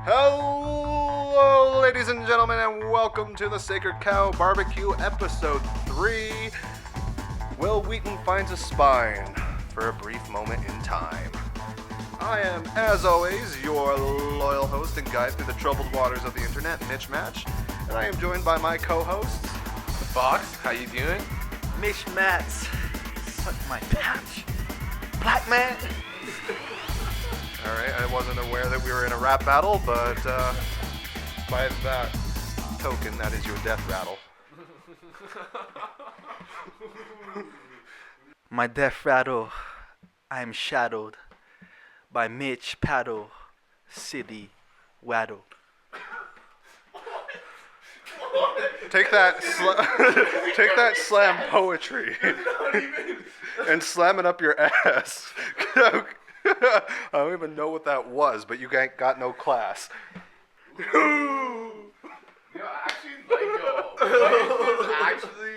Hello, ladies and gentlemen, and welcome to the Sacred Cow Barbecue Episode 3. Will Wheton finds a spine for a brief moment in time. I am, as always, your loyal host and guide through the troubled waters of the internet, Mitch Match, and I am joined by my co-hosts. Fox, how you doing? Mitch Mats, suck my patch. Black man. Alright, I wasn't aware that we were in a rap battle, but by that token, that is your death rattle. My death rattle, I am shadowed by Mitch Paddle City Waddle. Take that slam poetry and slam it up your ass. I don't even know what that was, but you ain't got no class. Actually,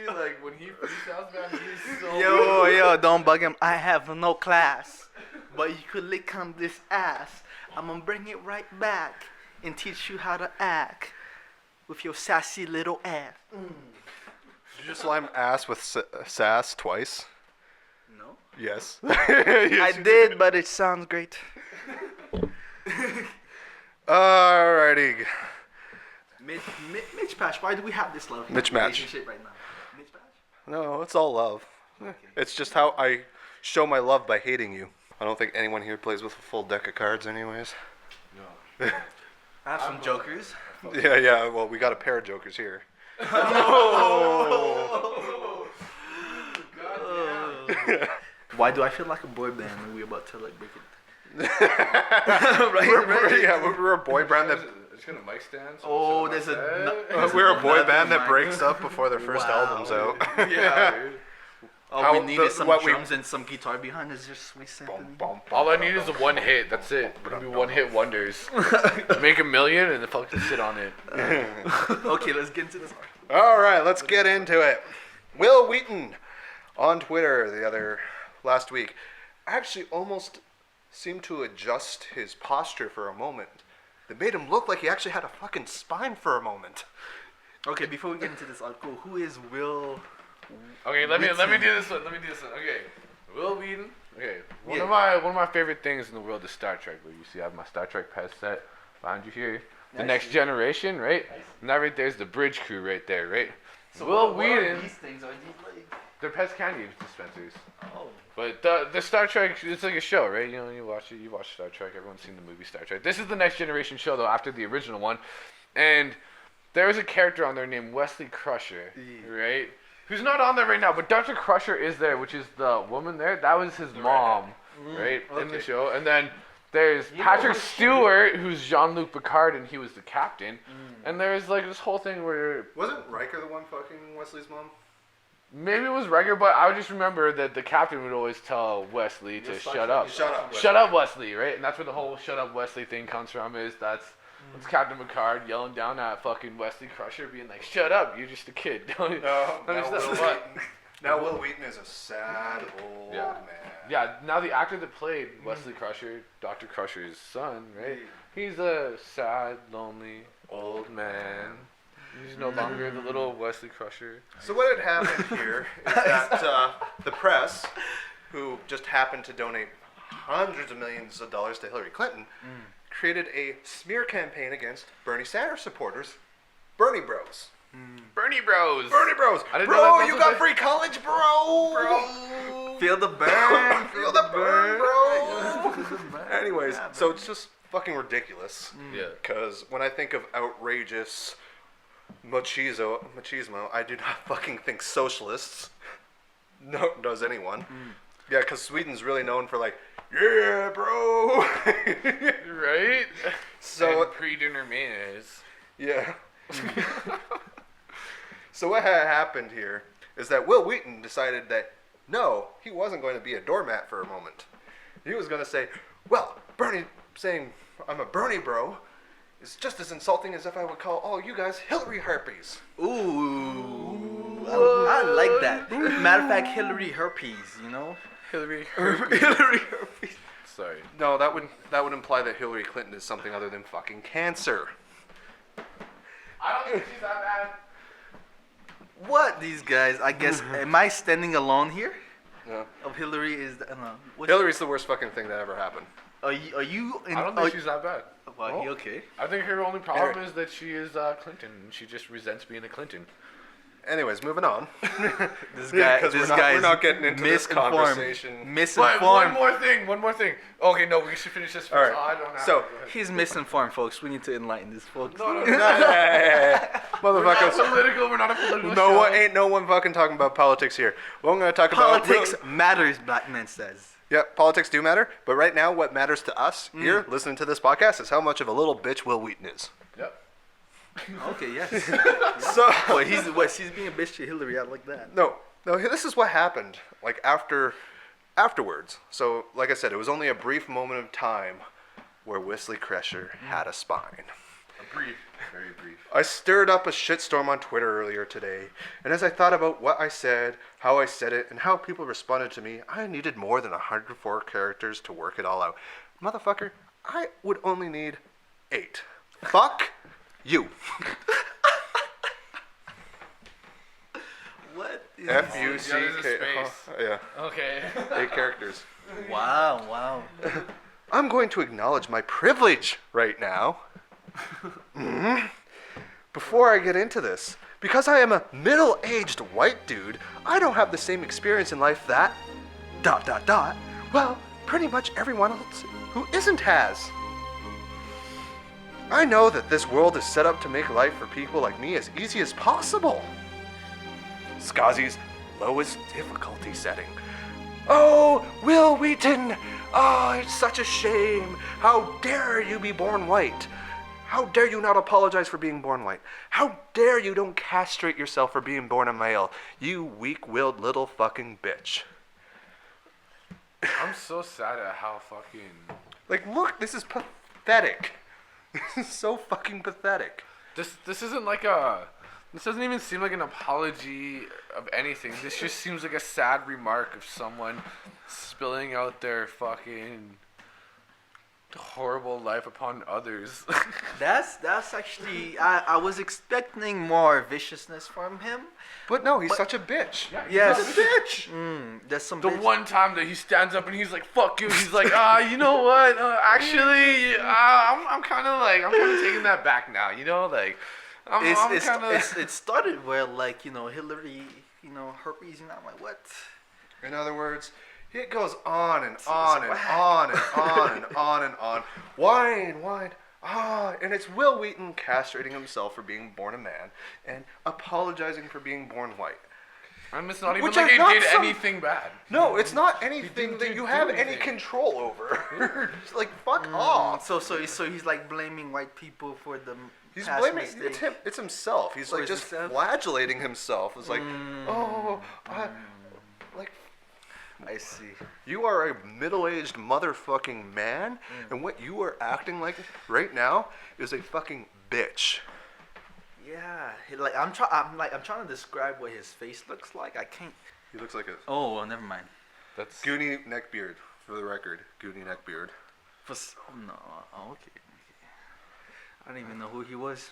like, when he freestyles, man, he's so... Yo, don't bug him. I have no class, but you could lick on this ass. I'm gonna bring it right back and teach you how to act with your sassy little ass. Did you just slam ass with sass twice? No? Yes. I did, but it sounds great. Alrighty. Mitch Patch, why do we have this love Mitch Match. relationship right now? Mitch Patch? No, it's all love. It's just how I show my love by hating you. I don't think anyone here plays with a full deck of cards anyways. No. I have some jokers. Yeah, well, we got a pair of jokers here. Why do I feel like a boy band when we're about to like break it? We're a boy band that... It's got a mic stand. So Oh, there's a... We're a boy band that breaks up before their first album's out. Yeah, dude. All we need is some drums and some guitar behind us. Just we something. All I need is a one hit. That's it. We're gonna be one hit wonders. Make $1 million and then fucking sit on it. Okay, let's get into this. All right, let's get into it. Will Wheton on Twitter last week actually almost seemed to adjust his posture for a moment. It made him look like he actually had a fucking spine for a moment. Okay, before we get into this article, who is Will? Okay, let me do this one. Okay, Will Wheton. Okay, one of my favorite things in the world is Star Trek. Where you see, I have my Star Trek pet set behind you here. The Next Generation, right? And that right there is the bridge crew right there, right? So Will what Wheton. are these things? Are these like? They're Pets Candy dispensers. Oh. But the Star Trek, it's like a show, right? You know, you watch Star Trek. Everyone's seen the movie Star Trek. This is the Next Generation show, though, after the original one. And there was a character on there named Wesley Crusher, right? Who's not on there right now, but Dr. Crusher is there, which is the woman there. That was his mom, right, in the show. And then there's Patrick Stewart, who's Jean-Luc Picard, and he was the captain. And there's like this whole thing where... Wasn't Riker the one fucking Wesley's mom? Maybe it was Riker, but I would just remember that the captain would always tell Wesley to shut up. Shut up, Wesley, right? And that's where the whole shut up, Wesley thing comes from, is that's Captain Picard yelling down at fucking Wesley Crusher, being like, shut up, you're just a kid. Now Will Wheton is a sad old man. Yeah, now the actor that played Wesley Crusher, Dr. Crusher's son, right? He's a sad, lonely old man. He's no longer the little Wesley Crusher. So what had happened here is that the press, who just happened to donate hundreds of millions of dollars to Hillary Clinton, created a smear campaign against Bernie Sanders supporters, Bernie Bros. Bernie Bros. Bernie Bros. I didn't bro, know that you got free college, bro. Feel the burn. Feel the burn, bro. Anyways, so it's just fucking ridiculous. Yeah. Because when I think of outrageous machismo, I do not fucking think socialists. No, does anyone? Yeah, because Sweden's really known for like, yeah, bro. Right? So and pre-dinner mayonnaise. Yeah. So what had happened here is that Will Wheton decided that no, he wasn't going to be a doormat for a moment. He was going to say, well, Bernie saying I'm a Bernie bro is just as insulting as if I would call all you guys Hillary harpies. Ooh. I like that. Matter of fact, Hillary herpes, you know? Hillary herpes. Hillary herpes. Sorry. No, that would imply that Hillary Clinton is something other than fucking cancer. I don't think she's that bad. What these guys? I guess am I standing alone here? No. Of Hillary is Hillary's the worst fucking thing that ever happened. Are you? I don't think she's that bad. Well, okay. I think her only problem is that she is Clinton. She just resents being a Clinton. Anyways, moving on. This guy, we're not getting into this conversation. Misinformed. But one more thing. Okay, no, we should finish this first. All right. Oh, I don't know. So He's misinformed, folks. We need to enlighten this, folks. No. We're not Motherfuckers. Political. We're not a political show. Ain't no one fucking talking about politics here. What I'm gonna talk Politics about. matters, Black man says. Yeah, politics do matter, but right now, what matters to us here, listening to this podcast, is how much of a little bitch Will Wheton is. Yep. Okay, yes. So, He's being a bitch to Hillary. I like that. no, this is what happened. Like afterwards. So, like I said, it was only a brief moment of time where Wesley Crusher had a spine. Very brief. I stirred up a shitstorm on Twitter earlier today, and as I thought about what I said, how I said it, and how people responded to me, I needed more than 104 characters to work it all out. Motherfucker, I would only need 8. Fuck you. What? F-U-C-K. Yeah, Okay. 8 characters. Wow. I'm going to acknowledge my privilege right now. Before I get into this, because I am a middle-aged white dude, I don't have the same experience in life that... ... Well, pretty much everyone else who isn't has. I know that this world is set up to make life for people like me as easy as possible. Skazi's lowest difficulty setting. Oh, Will Wheton! Oh, it's such a shame. How dare you be born white? How dare you not apologize for being born white? How dare you don't castrate yourself for being born a male? You weak-willed little fucking bitch. I'm so sad at how fucking... Like, look, this is pathetic. This is so fucking pathetic. This isn't like a... This doesn't even seem like an apology of anything. This just seems like a sad remark of someone spilling out their fucking horrible life upon others. That's actually I was expecting more viciousness from him. But no, he's such a bitch. Yes. He's a bitch. There's some The bitch. one time that he stands up and he's like, "Fuck you," he's like, you know what? Actually, I'm kind of taking that back now. You know, like, It started where, like, Hillary, herpes, I'm like, what? In other words, it goes on and on and on and on and on and on. Whine. And it's Will Wheton castrating himself for being born a man and apologizing for being born white. And it's not even Which like are he not did some- anything bad. No, it's not anything that you do have any anything. control over. Just like, fuck off. So he's like blaming white people for the He's past blaming mistake. it's himself. He's Or like is just himself? flagellating himself. It's like, like I see. you are a middle-aged motherfucking man, and what you are acting like right now is a fucking bitch. Yeah, I'm trying to describe what his face looks like. I can't. He looks like a Oh, well, never mind. That's Goonie neckbeard, for the record. Goonie neckbeard. No. Oh, okay. I don't even know who he was.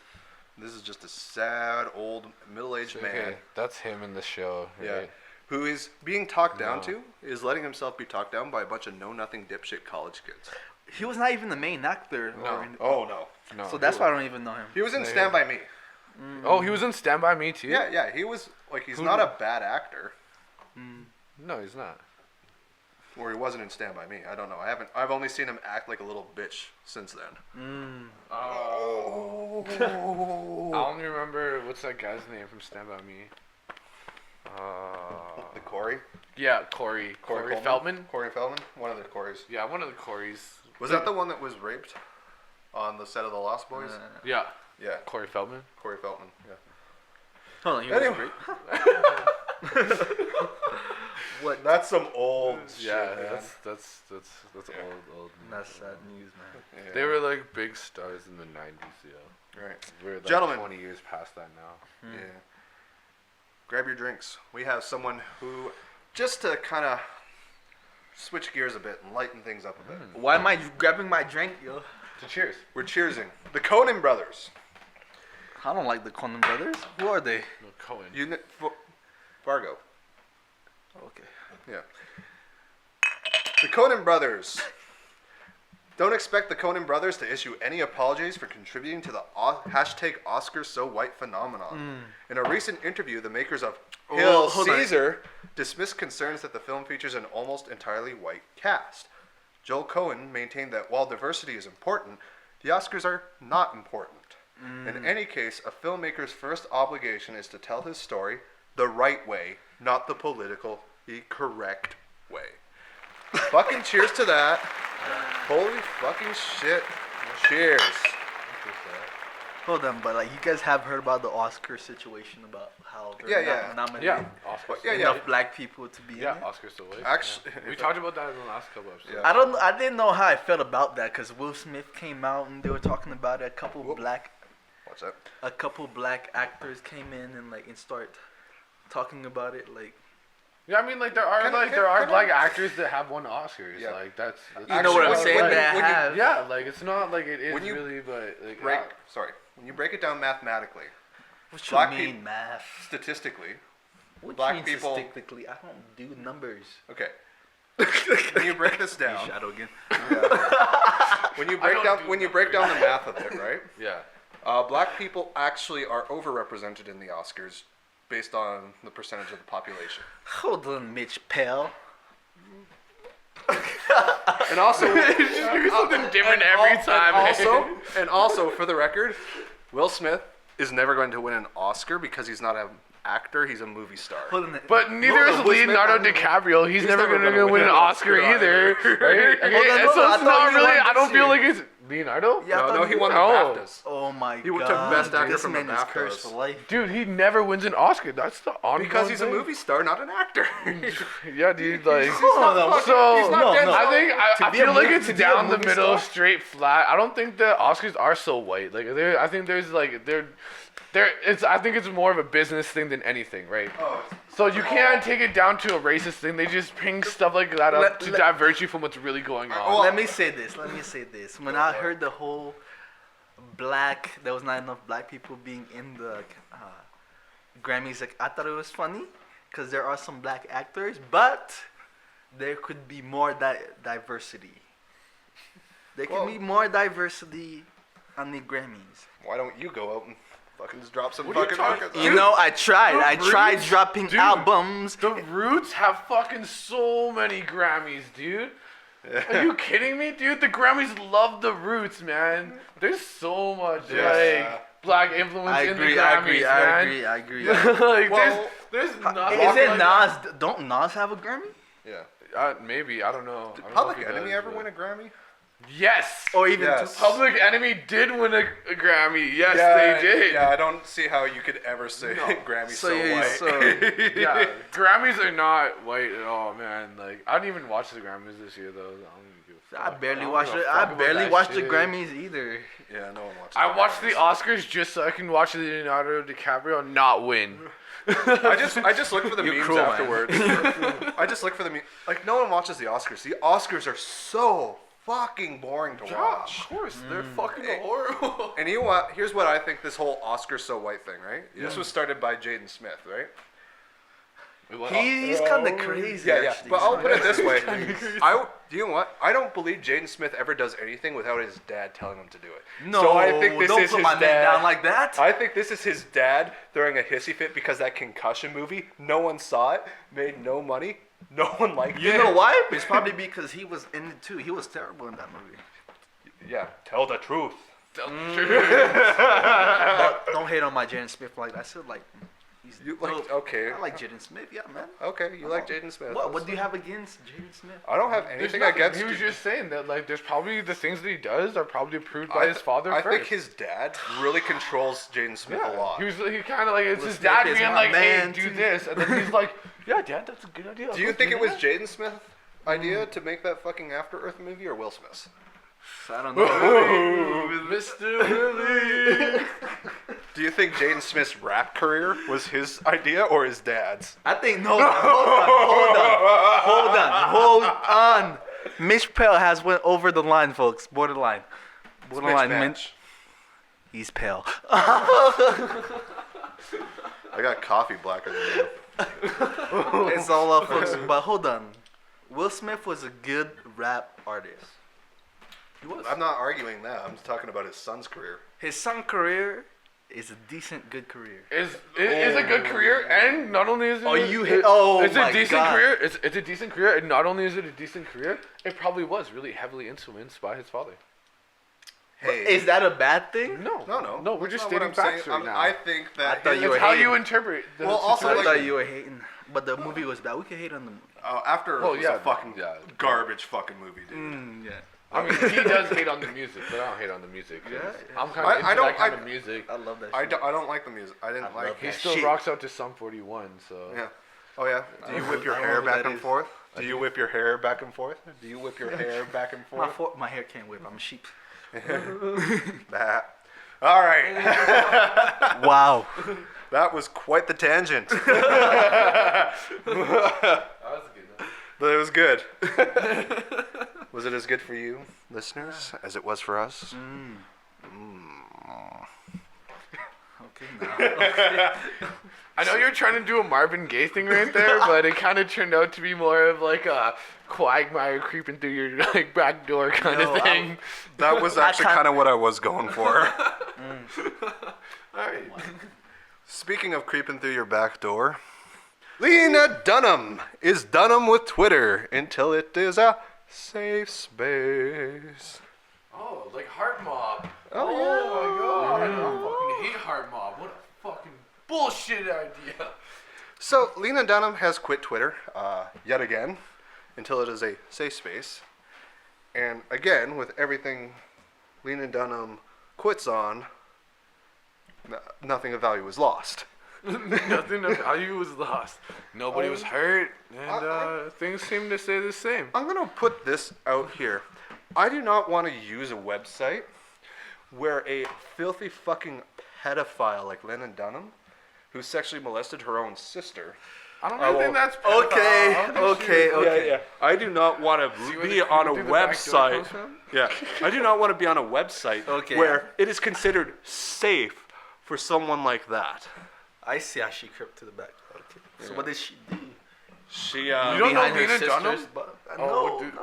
This is just a sad old middle-aged man. okay. That's him in the show. Right? Yeah. Who is being talked down to, is letting himself be talked down by a bunch of know-nothing dipshit college kids. He was not even the main actor. No. Oh, no. No. So that's why I don't even know him. He was in Stand By Me. Oh, he was in Stand By Me too. Yeah, he was, like, he's not a bad actor. No, he's not. Or he wasn't in Stand By Me. I don't know. I've only seen him act like a little bitch since then. Oh. I only remember what's that guy's name from Stand By Me. The Corey? Yeah, Corey Coleman? Feldman. Corey Feldman? One of the Corys. Yeah, one of the Corys. Was that the one that was raped on the set of The Lost Boys? Yeah, Yeah, Corey Feldman. Corey Feldman. Yeah. Hold on, he was Anyway. great. What? That's some old shit, Yeah, man. that's old. That's sad news, man. Yeah. They were like big stars in the '90s, yeah. Right. We're like Gentlemen. 20 years past that now. Yeah. Grab your drinks. We have someone who, just to kind of switch gears a bit and lighten things up a bit. Why am I grabbing my drink, yo? So cheers. We're cheersing. The Coen brothers. I don't like the Coen brothers. Who are they? No, Cohen. Fargo. Okay. Yeah. The Coen brothers. Don't expect the Coen brothers to issue any apologies for contributing to the hashtag #OscarsSoWhite phenomenon. In a recent interview, the makers of Hail Caesar dismissed concerns that the film features an almost entirely white cast. Joel Coen maintained that while diversity is important, the Oscars are not important. In any case, a filmmaker's first obligation is to tell his story the right way, not the politically correct way. Fucking cheers to that. Holy fucking shit. Cheers. Hold on, but like you guys have heard about the Oscar situation about how they're not nominating enough black people to be in it? Oscars so white. Actually, we talked about that in the last couple episodes. Yeah. I didn't know how I felt about that because Will Smith came out and they were talking about it. What's that? A couple black actors came in and start talking about it like. Yeah, I mean, like there are black actors that have won Oscars. Yeah. Like that's You know what I'm saying? yeah, like it's not like it is really, but like when you break it down mathematically, What black you mean, peop- math? statistically, What black you mean people- statistically? I don't do numbers. okay. When you break this down, Shadow again. when you break down the math of it, right? yeah. Black people actually are overrepresented in the Oscars based on the percentage of the population. Hold on, Mitch Pell. And also, something different every time. And also, for the record, Will Smith is never going to win an Oscar because he's not an actor; he's a movie star. But neither is Leonardo DiCaprio. He's never going to win an Oscar either, right? Okay, so it's not really. I don't feel like it's Leonardo. Yeah, No, he won the BAFTAs. Oh my god. He took Best Actor this from the man is cursed BAFTAs. for life. Dude, he never wins an Oscar. That's the ongoing Because he's a thing. movie star, not an actor. Yeah, dude. Like, To I be a feel like movie- it's to be a down the movie middle, star? straight flat. I don't think the Oscars are so white. Like, I think there's like I think it's more of a business thing than anything, right? So you can't take it down to a racist thing. They just bring stuff like that up to divert you from what's really going on. Let me say this. When I heard the whole there was not enough black people being in the Grammys, like I thought it was funny because there are some black actors, but there could be more diversity. There can be more diversity on the Grammys. Why don't you go out and fucking just drop some What are you fucking talking records? about? You know, I tried Roots? dropping Dude, albums. The Roots have fucking so many Grammys, dude. Are you kidding me, dude? The Grammys love the Roots, man. There's so much like black influence in the Grammys, man. I agree. Like Well, there's nothing. Is it like Nas? Don't Nas have a Grammy? Yeah. Maybe I don't know. Did I don't know Public if he Enemy does, ever but- win a Grammy? Yes. Or even Yes. Public Enemy did win a Grammy. Yes, they did. Yeah, I don't see how you could ever say Grammy's so white. Yeah, Grammys are not white at all, man. Like I didn't even watch the Grammys this year, though. I don't even give a fuck. I barely don't watched give a it. fuck I about barely that watched the shit. Grammys either. Yeah, no one watches. I watched the Oscars just so I can watch Leonardo DiCaprio not win. I just look for the memes cruel, man. afterwards. I just look for the memes. Like no one watches the Oscars. The Oscars are so fucking boring to watch. Of course, they're fucking horrible. And you know what? Here's what I think this whole Oscar so white thing, right? This was started by Jaden Smith, right? He's kind of crazy. Yeah, yeah. actually. But I'll put it this way. Do you know what? I don't believe Jaden Smith ever does anything without his dad telling him to do it. No, so I think this don't is put his my dad. man down like that. I think this is his dad throwing a hissy fit because that concussion movie, no one saw it, made no money, no one liked it. You know why? It's probably because he was in it too. He was terrible in that movie. Yeah, tell the truth. But don't hate on my Jaden Smith like that. I said like he's You dope. like okay? I like Jaden Smith. Yeah, man. Okay, you like Jaden Smith. What do you have against Jaden Smith? I don't have There's anything nothing. against. He was just saying that like there's probably the things that he does are probably approved by his father I first. think his dad really controls Jaden Smith a lot. He kind of like it's Will his Smith dad is being my like, "Hey, man, do too." this," and then he's like, "Yeah, Dad, that's a good idea." Do you think it was Jaden Smith's idea to make that fucking After Earth movie or Will Smith's? I don't know. Mr. Willie? Do you you think Jaden Smith's rap career was his idea or his dad's? I think no. Hold on. Mitch Pale has went over the line, folks. Borderline. Mitch. He's pale. I got coffee blacker than you. It's all up, folks. But hold on. Will Smith was a good rap artist. He was. I'm not arguing that. I'm just talking about his son's career. His son's career is a decent, good career. Is a good career, and not only is it it's a decent career. It's a decent career, and not only is it a decent career, it probably was really heavily influenced by his father. Hey, is that a bad thing? No. We're That's just not what stating I'm facts saying. right now. I think that I thought you were It's how hating. you interpret. The Well, also, I like- thought you were hating, but the movie was bad. We can hate on the movie. after it was a fucking yeah. garbage fucking movie, dude. Yeah. I mean, he does hate on the music, but I don't hate on the music. 'Cause Yeah. I'm kind of into that kind of music. I love that I shit. don't like the music. I didn't I like love He that still shit. rocks out to Sum 41, so. Yeah. Oh yeah. Do you whip your I don't hair know who back that and is. forth? Do you whip your hair back and forth? Do you whip your hair back and forth? My hair can't whip. I'm a sheep. That. All right. Wow. That was quite the tangent. That was a good one. But it was good. Was it as good for you, listeners, as it was for us? Okay, now. I know you're trying to do a Marvin Gaye thing right there, but it kind of turned out to be more of like a quagmire creeping through your like back door kind No, of thing. That was actually kind of what I was going for. Alright. Speaking of creeping through your back door, Lena Dunham is Dunham with Twitter until it is a safe space. Oh, like Heart Mob. Oh, my god. I fucking hate Heart Mob. What a fucking bullshit idea. So Lena Dunham has quit Twitter yet again until it is a safe space. And again, with everything Lena Dunham quits on, nothing of value was lost. Nothing of value was lost. Nobody was hurt, and things seem to stay the same. I'm going to put this out here. I do not want to use a website where a filthy fucking pedophile like Lena Dunham, who sexually molested her own sister. I don't really think that's Okay. Yeah. I do not want to be on a website. Yeah. I do not want to be on a website where it is considered safe for someone like that. I see how she crept to the back. Okay. So what did she do? She You don't know Behind her Lena sisters, Dunham? but- Oh, dude.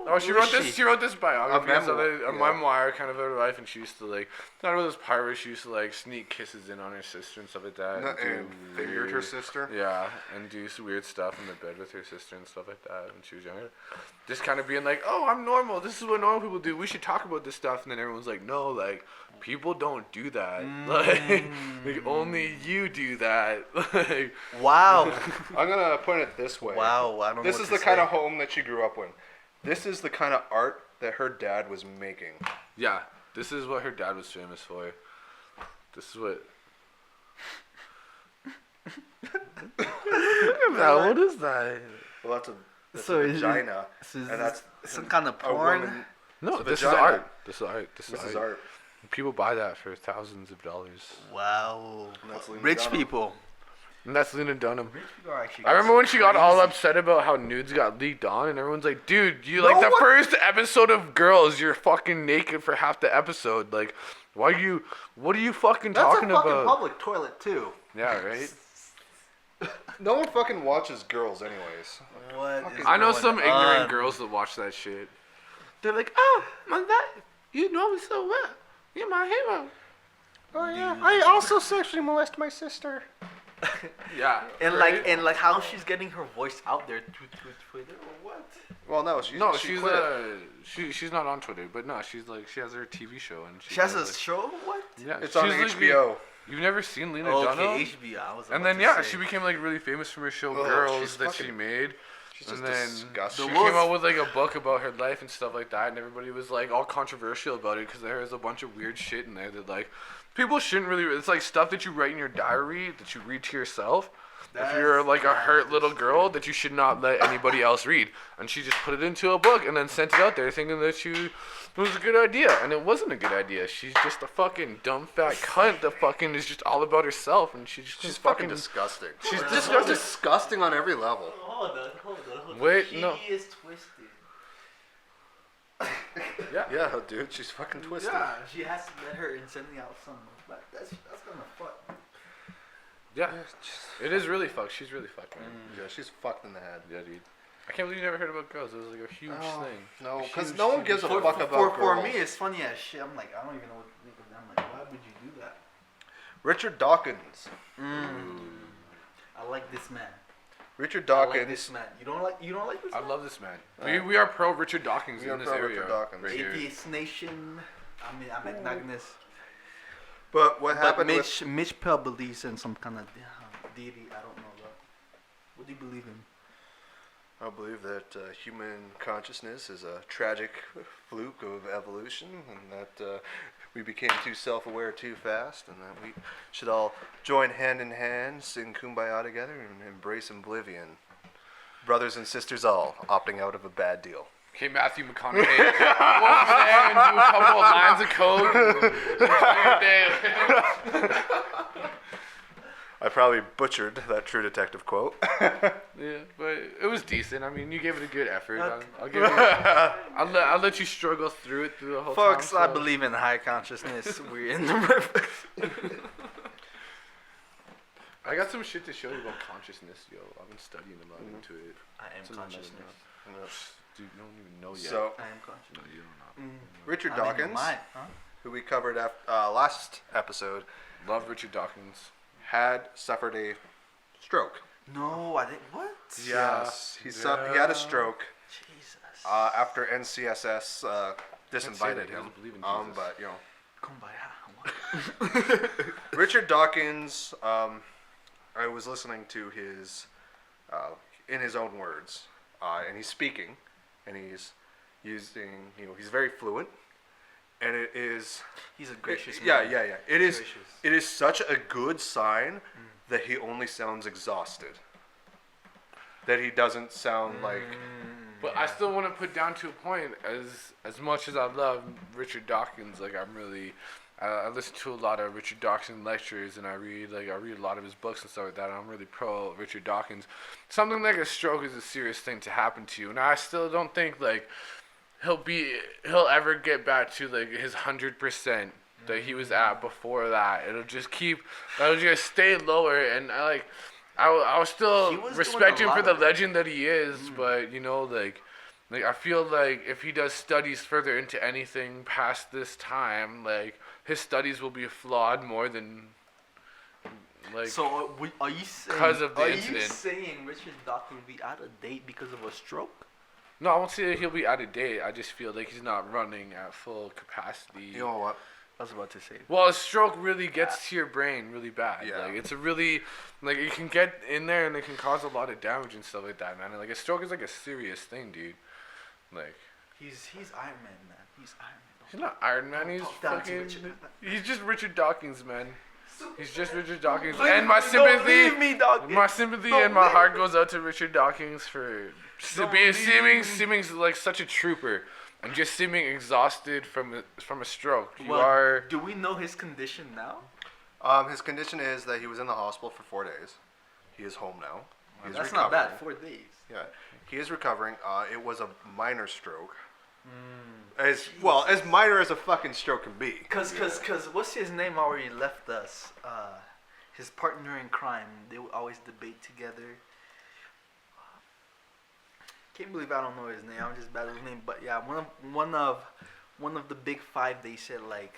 Oh, she Who wrote is this. she? She wrote this biography, A a memoir, kind of of her life, and she used to like talk about this part where she used to like sneak kisses in on her sister and stuff like that, and do fingered her sister. Yeah, and do some weird stuff in the bed with her sister and stuff like that when she was younger. Just kind of being like, "Oh, I'm normal. This is what normal people do. We should talk about this stuff." And then everyone's like, "No, like people don't do that. Like only you do that." Like, Wow. I'm gonna put it this way. Wow. I don't know. This what is to the kind say. of home that she grew up in. This is the kind of art that her dad was making. yeah, this is what her dad was famous for. This is what. What is that? Well, that's a So is it- vagina, This is and that's some kind of a porn. woman. No, It's a this is vagina. art. This is art. This This is is art. art. People buy that for thousands of dollars. Wow. And that's Lena Rich Dunham. people. And that's Lena Dunham. Rich people are actually. I remember when she got all crazy. upset about how nudes got leaked on, and everyone's like, "Dude, you No like the one- first episode of Girls? You're fucking naked for half the episode. Like, why you? What are you fucking That's talking a fucking about?" public toilet too. Yeah, right. No one fucking watches girls, anyways. What? Is I know going some ignorant on? girls that watch that shit. They're like, "Oh, my dad, you know me so well. You're my hero." Oh yeah, I also sexually molest my sister. Yeah. And right? like how she's getting her voice out there through Twitter or what? Well, no, she's quit. she's not on Twitter, but no, she's like she has her TV show and She has a like, show? What? yeah, It's on she's like- HBO. You've never seen Lena Okay, Dunham? HBO. I was And about then to yeah, say. she became like really famous from her show Oh, Girls she's that she fucking- made. She's just And then disgusting. she came out with like a book about her life and stuff like that, and everybody was like all controversial about it because there was a bunch of weird shit in there that like people shouldn't really. It's like stuff that you write in your diary that you read to yourself. If you're like a hurt little girl, that you should not let anybody else read. And she just put it into a book and then sent it out there thinking that it was a good idea. And it wasn't a good idea. She's just a fucking dumb fat cunt that fucking is just all about herself. And she's fucking disgusting. She's disgusting on every level. Hold on. Wait, she no. is twisted. Yeah, dude, she's fucking twisted. Yeah, she has to let her and sending out some. But that's gonna fuck. Yeah, it is really fucked. She's really fucked, man. Yeah, she's fucked in the head. Yeah, dude. I can't believe you never heard about girls. It was like a huge thing. No, Huge, because no one gives a huge fuck thing. about For girls. me, it's funny as shit. I'm like, I don't even know what to think of them. I'm like, why would you do that? Richard Dawkins. I like this man. Richard I Dawkins. like this man. You don't like this man? I love this man. We are pro Richard Dawkins We in are this pro area. Richard Dawkins. Right here. Atheist Nation. I'm agnostic. But what But happened Mitch Pell believes in some kind of deity. I don't know that. What do you believe in? I believe that human consciousness is a tragic fluke of evolution, and that we became too self-aware too fast, and that we should all join hand in hand, sing Kumbaya together, and embrace oblivion. Brothers and sisters all, opting out of a bad deal. Okay, Matthew McConaughey. Go over there and do a couple of lines of coke. And enjoy your day. I probably butchered that True Detective quote. Yeah, but it was decent. I mean, you gave it a good effort. Okay. I'll give you. I'll let you struggle through it through the whole Folks, time. I believe in high consciousness. We're in the I got some shit to show you about consciousness, yo. I've been studying about into it. I am Something consciousness. Dude, you don't even know yet. So, I am conscious. No, you don't know. Richard I'm in your Dawkins, mind, huh? who we covered last episode, Love Richard Dawkins. had suffered a stroke. No, I didn't. What? Yes, he had a stroke Jesus. after NCSS disinvited He him. doesn't believe in Jesus. But you know, Kumbaya. Richard Dawkins. I was listening to his, in his own words, and he's speaking, and he's using, he's very fluent, and it is. He's a gracious Yeah. man. It is. Gracious. It is such a good sign that he only sounds exhausted. That he doesn't sound like. But I still want to put down to a point, as much as I love Richard Dawkins, like I'm really, I listen to a lot of Richard Dawkins lectures, and I read a lot of his books and stuff like that. And I'm really pro Richard Dawkins. Something like a stroke is a serious thing to happen to you, and I still don't think like he'll ever get back to like his 100% that he was at before that. It'll just stay lower, and I will still He was respect doing him a for lot the of legend that he is, but like I feel like if he does studies further into anything past this time, like his studies will be flawed more than like. So are you saying? 'Cause of the are incident. you saying Richard Dawkins will be out of date because of a stroke? No, I won't say that he'll be out of date. I just feel like he's not running at full capacity. You know what? I was about to say. Well, a stroke really gets to your brain really bad. Yeah. Like it's a really like it can get in there and it can cause a lot of damage and stuff like that, man. And, like a stroke is like a serious thing, dude. Like He's Iron Man, man. He's Iron Man. he's not Iron Man. He's Talk down to fucking. Richard. He's just Richard Dawkins, man. He's just Richard Dawkins, Leave and my me, sympathy, don't leave me, Dawkins. my sympathy Don't and my leave heart me. goes out to Richard Dawkins for Don't being leave seeming like such a trooper, and just seeming exhausted from a stroke. You Well, are. Do we know his condition now? His condition is that he was in the hospital for 4 days. He is home now. He is That's recovering. not bad. 4 days. Yeah, he is recovering. It was a minor stroke. Hmm. As minor as a fucking stroke can be. Cause what's his name already left us? His partner in crime. They would always debate together. Can't believe I don't know his name. I'm just bad with his name. But yeah, one of the big five. They said like,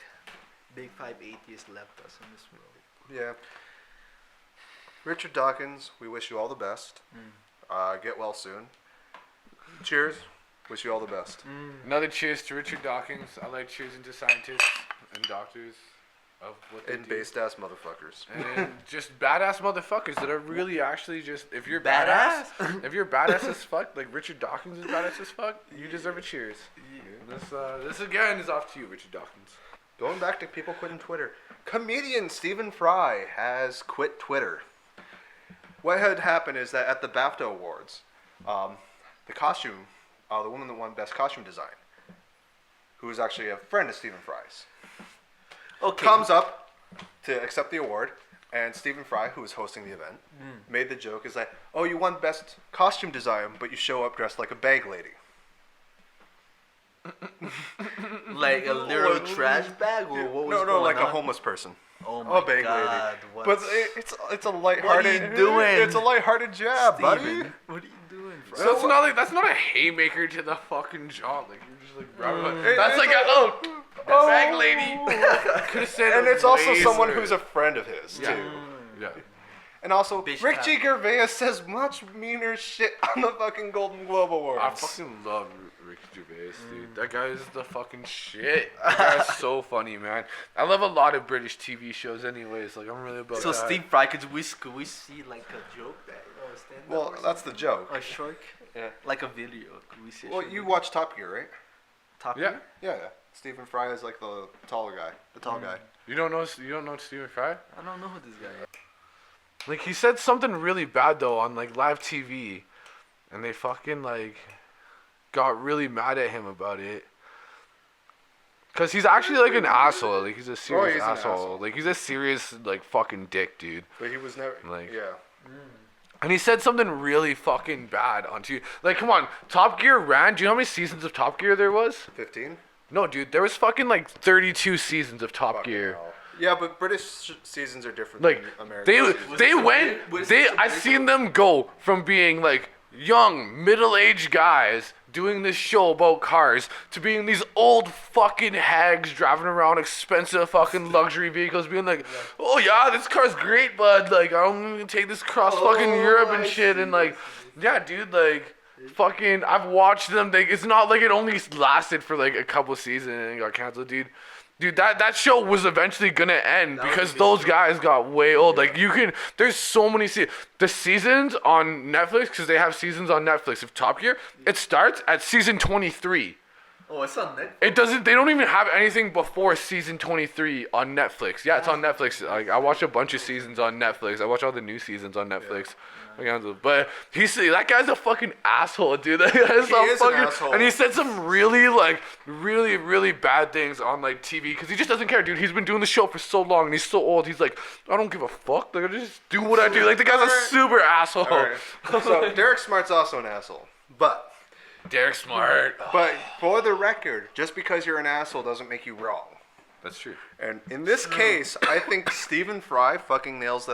big five atheists left us in this world. Yeah. Richard Dawkins, we wish you all the best. Get well soon. Cheers. Wish you all the best. Another cheers to Richard Dawkins. I like cheersing to scientists and doctors. of what they And do. based ass motherfuckers. And just badass motherfuckers that are really actually just, if you're Badass? if you're badass as fuck, like Richard Dawkins is badass as fuck, you deserve a cheers. This again is off to you, Richard Dawkins. Going back to people quitting Twitter. Comedian Stephen Fry has quit Twitter. What had happened is that at the BAFTA Awards, the costume, the woman that won Best Costume Design, who is actually a friend of Stephen Fry's, Okay. comes up to accept the award, and Stephen Fry, who was hosting the event, made the joke, is like, oh, you won Best Costume Design, but you show up dressed like a bag lady. Like a literal trash bag, or what was No, going like on? a homeless person. Oh my A bag God! lady. But it's a lighthearted. What are you doing? It's a lighthearted jab, buddy. Steven, what are you doing? Bro? So that's not a haymaker to the fucking jaw. Like you're just like It- that's it's like a- bag lady. Could have said. And it's also way someone sooner. who's a friend of his Yeah. too. Yeah. And also, Bitch Richie Gervais says much meaner shit on the fucking Golden Globe Awards. I fucking love Ricky Gervais, dude. That guy is the fucking shit. That guy's so funny, man. I love a lot of British TV shows, anyways. Like I'm really about So that. Steve Fry, could we see like a joke that stand up Well, or that's the joke. a short, Yeah. like a video? Could we see? a Well, short you video? watch Top Gear, right? Top Yeah. Gear? Yeah. Stephen Fry is like the taller guy, the tall guy. You don't know Stephen Fry? I don't know who this guy is. Like he said something really bad though on like live TV, and they fucking like got really mad at him about it. Cause he's actually like an asshole. Like he's a serious he's an asshole. asshole. Like he's a serious like fucking dick, dude. But he was never. Like- yeah. And he said something really fucking bad on TV. Like, come on, Top Gear ran. Do you know how many seasons of Top Gear there was? 15. No, dude, there was fucking like 32 seasons of Top Fucking Gear. hell. Yeah, but British seasons are different Like than American seasons. they Was went it I seen them go from being like young middle-aged guys doing this show about cars to being these old fucking hags driving around expensive fucking luxury vehicles being like, oh yeah, this car's great, bud, like I'm gonna take this across fucking Europe and I shit. see, And like, yeah, dude, like fucking I've watched them. It's not like it only lasted for like a couple seasons and it got canceled, dude. Dude, that show was eventually gonna end because those guys got way old. Like there's so many the seasons on Netflix, because they have seasons on Netflix of Top Gear. It starts at season 23. Oh, it's on Netflix. It doesn't. They don't even have anything before season 23 on Netflix. Yeah, it's on Netflix. Like I watch a bunch of seasons on Netflix. I watch all the new seasons on Netflix. But that guy's a fucking asshole, dude. That guy's He is an asshole. and he said some really bad things on like TV because he just doesn't care, dude. He's been doing the show for so long and he's so old. He's like, I don't give a fuck. Like I just do what I do. Like the guy's a super asshole. Alright. So Derek Smart's also an asshole, but Derek Smart. for the record, just because you're an asshole doesn't make you wrong. That's true. And in this case, I think Stephen Fry fucking nails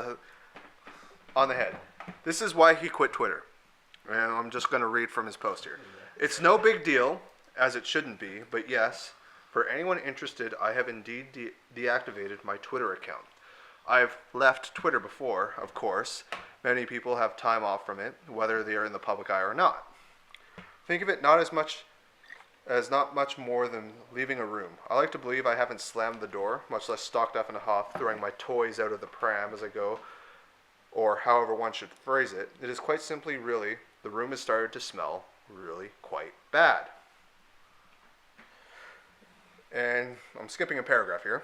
on the head. This is why he quit Twitter. And I'm just going to read from his post here. It's no big deal, as it shouldn't be, but yes, for anyone interested, I have indeed deactivated my Twitter account. I've left Twitter before, of course. Many people have time off from it, whether they are in the public eye or not. Think of it not much more than leaving a room. I like to believe I haven't slammed the door, much less stalked off in a huff, throwing my toys out of the pram as I go, or however one should phrase it. It is quite simply, really, the room has started to smell really quite bad. And I'm skipping a paragraph here.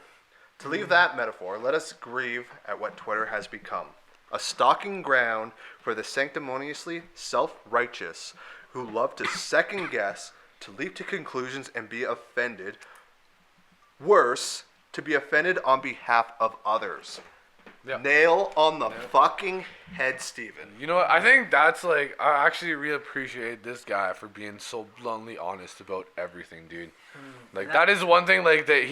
To leave that metaphor, let us grieve at what Twitter has become. A stalking ground for the sanctimoniously self-righteous who love to second-guess, to leap to conclusions and be offended. Worse, to be offended on behalf of others. Yeah. Nail on the fucking head, Steven. You know what? I think that's like, I actually really appreciate this guy for being so bluntly honest about everything, dude. Like that is one thing like that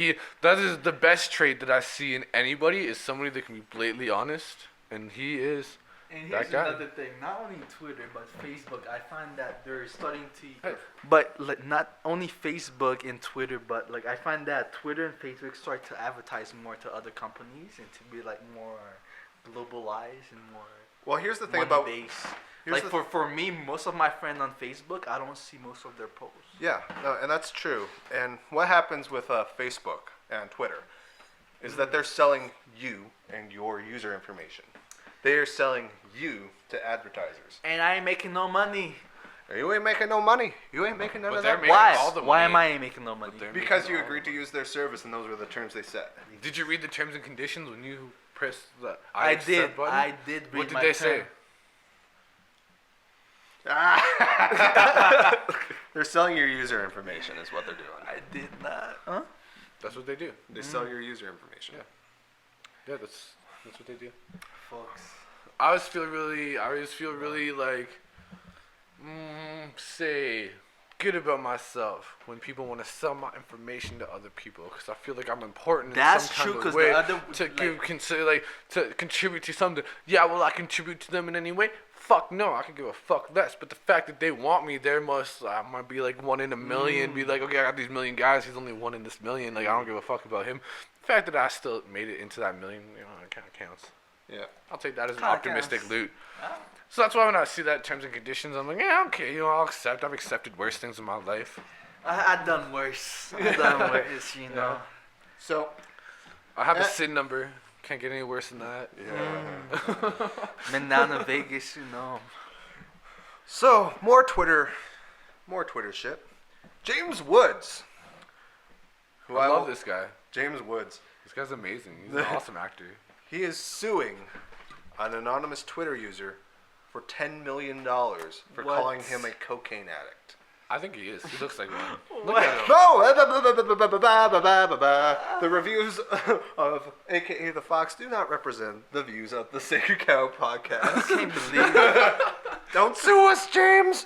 is the best trait that I see in anybody is somebody that can be blatantly honest, and he is. And that here's guy. another thing, not only Twitter but Facebook, I find that they're starting to. Hey. But like not only Facebook and Twitter, but like I find that Twitter and Facebook start to advertise more to other companies and to be like more globalized and more. Well, here's the thing money about based. here's Like the- for me, most of my friends on Facebook, I don't see most of their posts. Yeah, no, and that's true. And what happens with Facebook and Twitter? is that they're selling you and your user information. They are selling you to advertisers. And I ain't making no money. You ain't making no money. You ain't making none But of they're that. making all the Why money. am I making no money? They're Because making you all agreed the to use their service, and those were the terms they set. Did you read the terms and conditions when you pressed the I accept did. button? I did read What did my they term. say? They're selling your user information, is what they're doing. I did not. Huh? That's what they do. They sell your user information. Yeah. Yeah, that's what they do. Folks. I always feel really like, say, good about myself when people want to sell my information to other people, because I feel like I'm important That's in some true, kind 'cause of way the other- to like- give, consider, like, to contribute to something. Yeah, will I contribute to them in any way? Fuck no, I could give a fuck less. But the fact that they want me, there might be like 1 in a million. Be like, okay, I got these million guys. He's only 1 in this million. Like, I don't give a fuck about him. The fact that I still made it into that million, it kind of counts. Yeah. I'll take that as an Kinda optimistic counts. loot. So that's why when I see that terms and conditions, I'm like, yeah, okay, I'll accept. I've accepted worse things in my life. I done worse. I done worse, you know. So, I have a SIN number. Can't get any worse than that. yeah. Been down to Vegas, you know. So, more Twitter shit. James Woods. Who I love this guy. James Woods. This guy's amazing. He's an awesome actor. He is suing an anonymous Twitter user for $10 million for What? calling him a cocaine addict. I think he is. He looks like one. Look What? at him. No! The reviews of AKA The Fox do not represent the views of the Sacred Cow podcast. Can't believe it. Don't sue us, James!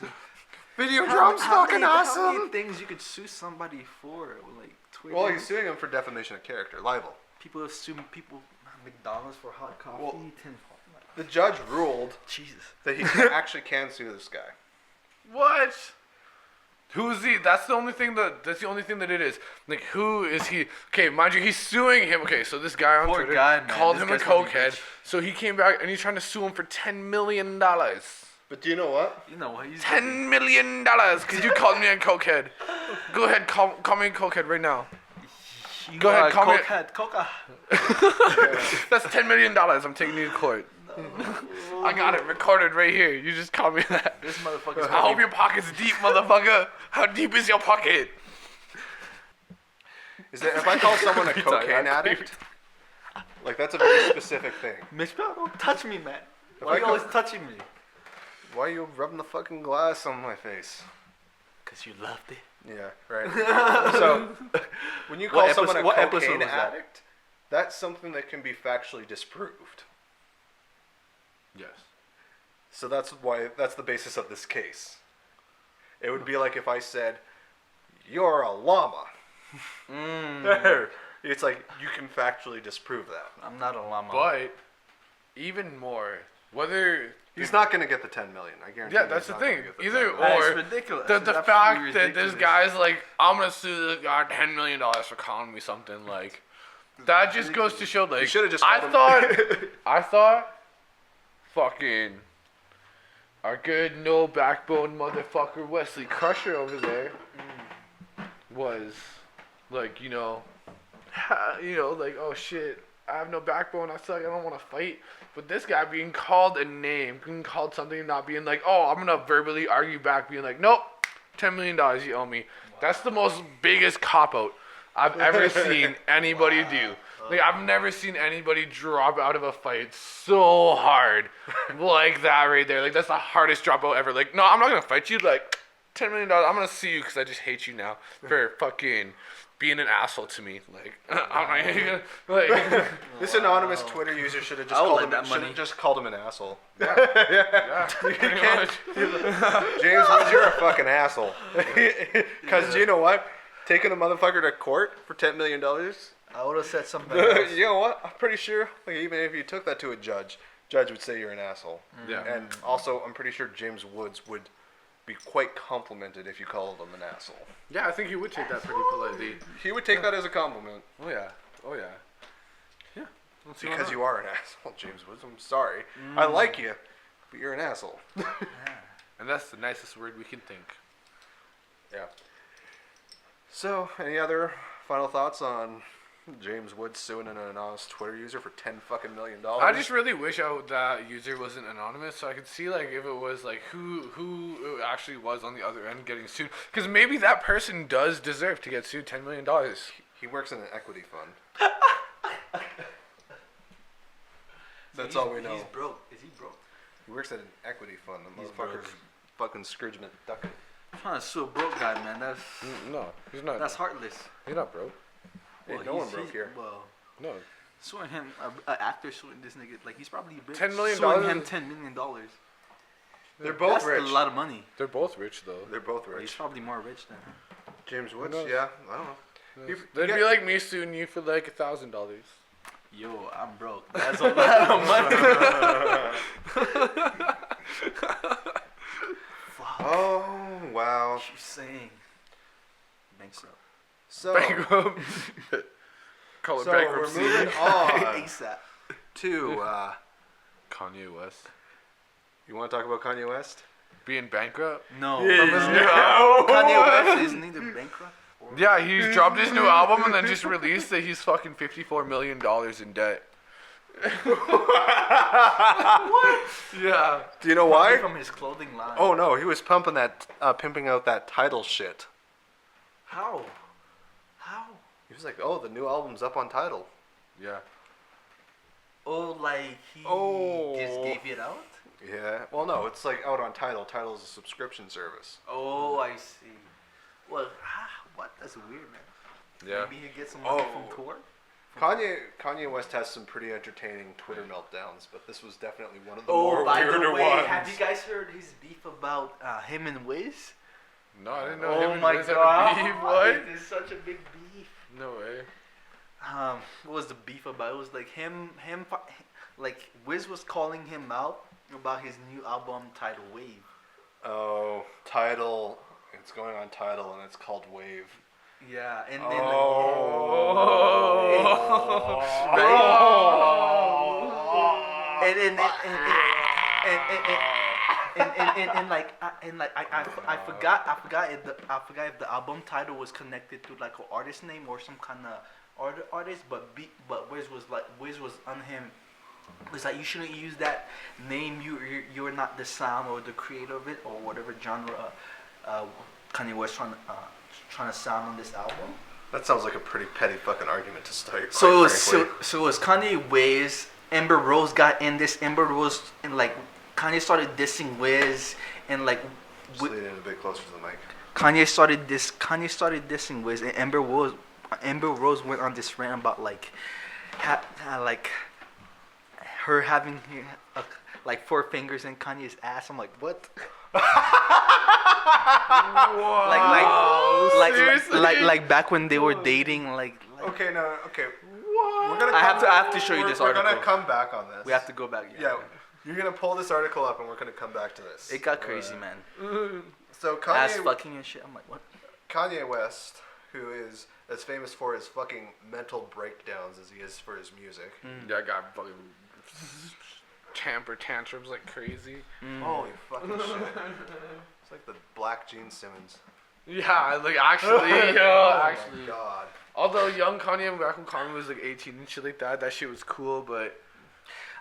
Videodrome's fucking How awesome! many things you could sue somebody for? Like Twitter. Well, he's suing him for defamation of character, libel. People assume people McDonald's for hot coffee. Well, The judge ruled Jesus. that he actually can sue this guy. What? Who is he? That's the only thing that it is. Like, who is he? Okay, mind you, he's suing him. Okay, so this guy on Poor Twitter guy, man. called This him a guy's gonna be cokehead. rich. So he came back and he's trying to sue him for $10 million. But do you know what? You know what? He's $10 million because you called me a cokehead. Go ahead, call me a cokehead right now. Go ahead, call me. Coca. That's $10 million. I'm taking you to court. I got it recorded right here. You just call me that. This motherfucker's I hope your pocket's deep, motherfucker. How deep is your pocket? Is that if I call someone a cocaine addict, like that's a very specific thing. Mitch, don't touch me, man. If Why I are you go- always touching me? Why are you rubbing the fucking glass on my face? Cause you loved it. Yeah, right. So, when you call What someone a what episode cocaine was that? addict, that's something that can be factually disproved. Yes. So that's the basis of this case. It would be like if I said, "You're a llama." It's like you can factually disprove that. I'm not a llama. But even more, whether He's not going to get the 10 million. I guarantee. yeah, you that's he's the not gonna thing. get the Either 10 million. or That's ridiculous. the It's fact absolutely that this ridiculous. guy's like, I'm gonna sue this guy $10 million for calling me something like that just goes to show like You should've just I called him- thought fucking our good no backbone motherfucker Wesley Crusher over there was like, like, oh shit, I have no backbone, I suck, I don't want to fight. But this guy being called a name, being called something, not being like, oh, I'm gonna verbally argue back, being like, nope, $10 million you owe me. That's the most biggest cop out I've ever seen anybody do. Like, I've never seen anybody drop out of a fight so hard like that right there. Like, that's the hardest dropout ever. Like, no, I'm not gonna fight you. Like, $10 million, I'm gonna sue you because I just hate you now for fucking being an asshole to me. Like, I'm not even gonna, like, This anonymous Twitter user should have just I would called like him. that Should money. have just called him an asshole. yeah, pretty much. James Woods, you're a fucking asshole. Because you know what? Taking a motherfucker to court for $10 million. I would have said something else. You know what? I'm pretty sure, like, even if you took that to a judge would say you're an asshole. Yeah. And also, I'm pretty sure James Woods would be quite complimented if you called him an asshole. Yeah, I think he would take that pretty politely. He would take that as a compliment. Oh yeah. Yeah. Let's see why Because not. you are an asshole, James Woods. I'm sorry. I like you, but you're an asshole. And that's the nicest word we can think. Yeah. So, any other final thoughts on James Woods suing an anonymous Twitter user for $10 million. I just really wish that user wasn't anonymous, so I could see like if it was like who it actually was on the other end getting sued. Because maybe that person does deserve to get sued $10 million. He works in an equity fund. That's all we know. He's broke. Is he broke? He works at an equity fund. The He's motherfucker's broke. fucking Scrooge McDuck. I'm trying to sue a broke guy, man. No, he's not. That's heartless. He's not broke. Hey, Well, no one he's- broke he's- here. Well, No. suing him, an actor suing this nigga, like he's probably rich. $10 million? Suing him $10 million. They're both That's rich. a lot of money. They're both rich though. They're both Well, he's rich. probably more rich than him. James Woods, knows? yeah, I don't know. That'd You be get- like me suing you for like $1,000. Yo, I'm broke. That's a lot of money. Fuck. Oh wow. What you saying? Bankrupt. So, Bankrupt. Call it so we're bankruptcy. moving on ASAP. to. Kanye West You want to talk about Kanye West? being bankrupt. No. From his new Kanye album. West is neither bankrupt or... Yeah, he's dropped his new album and then just released that he's fucking $54 million in debt. What? Yeah. Do you know why? From his clothing line. Oh no, he was pimping out that title shit. How? How? He was like, "Oh, the new album's up on Tidal." Yeah. Oh, like he Oh. just gave it out? Yeah. Well, no, it's like out on Tidal. Tidal is a subscription service. Oh, I see. Well, what? That's weird, man. Yeah. Maybe he gets some money Oh. from tour? Kanye West has some pretty entertaining Twitter meltdowns, but this was definitely one of the Oh, more by the weirder way, ones. have you guys heard his beef about him and Wiz? No, I didn't know Oh him and my Wiz had a god. beef. What? It's such a big beef. No way. What was the beef about? It was like like Wiz was calling him out about his new album titled Wave. Oh, Tidal. It's going on Tidal, and it's called Wave. Yeah, and then I forgot if the album title was connected to like an artist name or some kind of artist, but Wiz was on him. It's like you shouldn't use that name. You're not the sound or the creator of it or whatever genre Kanye West trying to sound on this album. That sounds like a pretty petty fucking argument to start. So it quite was Kanye Wiz. Amber Rose got in this. Amber Rose and like Kanye started dissing Wiz and like Just lean in a bit closer to the mic. Kanye started dissing Wiz and Amber Rose went on this rant about like like her having like 4 fingers in Kanye's ass. I'm like, what? like back when they were dating, like Okay, no, okay. What? We're gonna I have to show you this We're article. gonna come back on this. we have to go back. Yeah, you're gonna pull this article up, and we're gonna come back to this. It got crazy, man. So Ass fucking and shit. I'm like, what? Kanye West, who is as famous for his fucking mental breakdowns as he is for his music. Yeah, I got fucking temper tantrums like crazy. Holy fucking shit! It's like the Black Gene Simmons. Yeah, like actually, yo, Oh actually. my god. Although young Kanye, back when Kanye was like 18 and shit like that shit was cool, but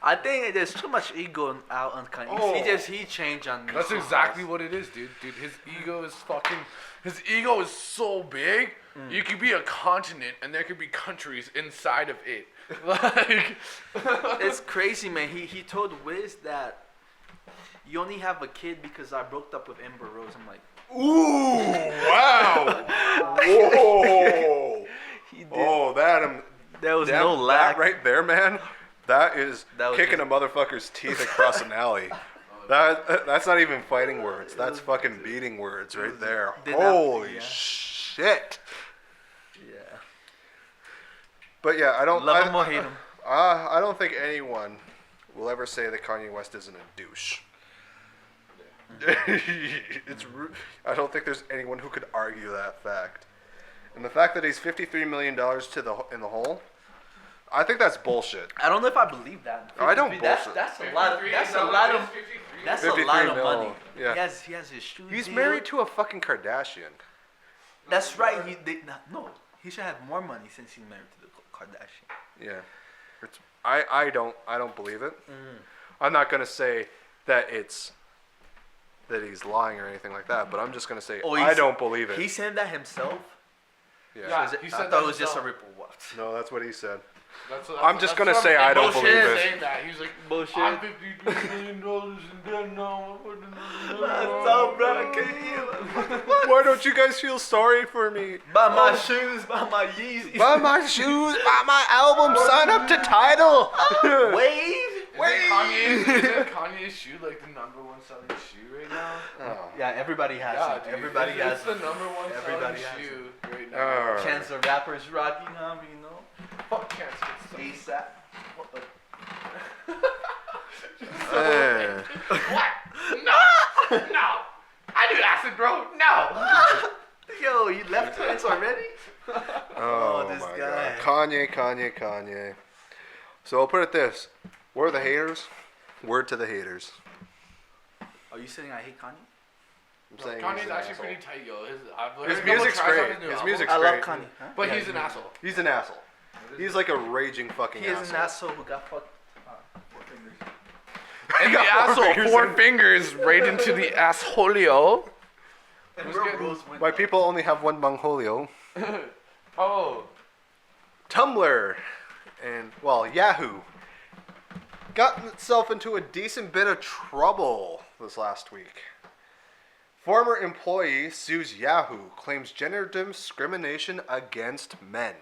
I think there's too much ego out on Kanye. Oh. He changed on me. that's exactly what it is, dude. Dude, his ego is so big. You could be a continent and there could be countries inside of it. Like, It's crazy, man. He told Wiz that you only have a kid because I broke up with Amber Rose. I'm like, Ooh! Wow! Whoa! he did. Oh, There was no lack. That right there, man. That was kicking just- a motherfucker's teeth across an alley. That's not even fighting words. That's fucking beating words right there. Did not- Holy yeah. shit! Yeah. But yeah, I don't Love him or hate him. I don't think anyone will ever say that Kanye West isn't a douche. I don't think there's anyone who could argue that fact. And the fact that he's $53 million in the hole, I think that's bullshit. I don't know if I believe that. I don't That's bullshit. that's a lot. That's a lot of. That's a lot 53 of mil, money. yeah. He has his shoe He's deal. married to a fucking Kardashian. That's right. No, he should have more money since he's married to the Kardashian. Yeah. I don't believe it. I'm not gonna say that he's lying or anything like that, but I'm just gonna say I don't believe it. He said that himself. Yeah, So he I said thought that it was just a himself. report. No, that's what he said. That's I'm just gonna say I don't believe it. Saying that. He was like, Bullshit. I'm $53 million in debt now. So, bro, Why don't you guys feel sorry for me? buy my shoes, buy my Yeezys. Buy my shoes, buy my album, sign up to Tidal. Wave. Isn't Kanye's shoe like the number one selling shoe right now? Oh. Yeah, everybody has it. Dude, Everybody has it's the number one Everybody selling has shoe right now. Oh. Chance the Rapper's rocking them, you know. Fuck Chance. ASAP. What the? Eh. What? No! No! I do acid, bro. No! Yo, you left hands already? Oh, this my guy. God. Kanye. So I'll put it this. We're the haters. Word to the haters. Are you saying I hate Kanye? I'm saying Kanye's he's an actually asshole. pretty tight, yo. I've heard His a couple music's tracks on great. new His album, music's I love great. Kanye. Huh? But Yeah, he's an asshole. He's an asshole. He's like a raging fucking He is asshole. an asshole who got fucked. 4 fingers. And the got four asshole, fingers 4 in. fingers right into the assholio. And Who's real getting- rules went My up. people only have one bungholio. Oh. Tumblr and, well, Yahoo got itself into a decent bit of trouble this last week. Former employee sues Yahoo, claims gender discrimination against men.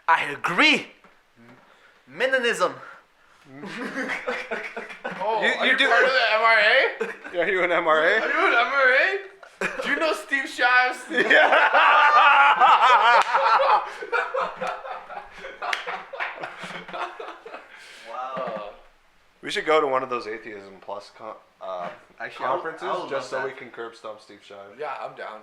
I agree. Meninism. Oh, You- are you you do- part of the MRA? Yahoo and Are MRA? you an MRA? Do you know Steve Shives? Wow. We should go to one of those Atheism Plus Actually, conferences I would just love so we that. can curb stomp Steve Shives. Yeah, I'm down.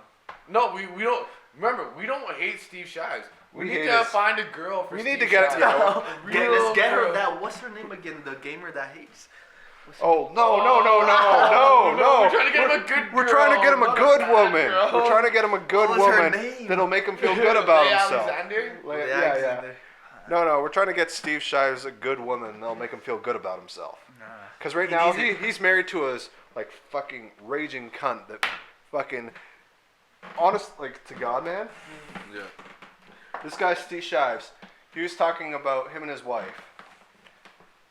No, we don't. Remember, we don't hate Steve Shives. We We need hate to his- find a girl for we Steve need to get Shives. it- No, Real let's get her girl. that. What's her name again? The gamer that hates. Oh, no. We're trying to get him a good We're trying to get him a not good bad woman. girl. We're trying to get him a good What was her woman name? that'll make him feel good about Leah himself. Alexander? Yeah. No, we're trying to get Steve Shives a good woman that'll make him feel good about himself. Because right now, he's married to a, like, fucking raging cunt that fucking, honest, like, to God, man. Yeah. This guy, Steve Shives, he was talking about him and his wife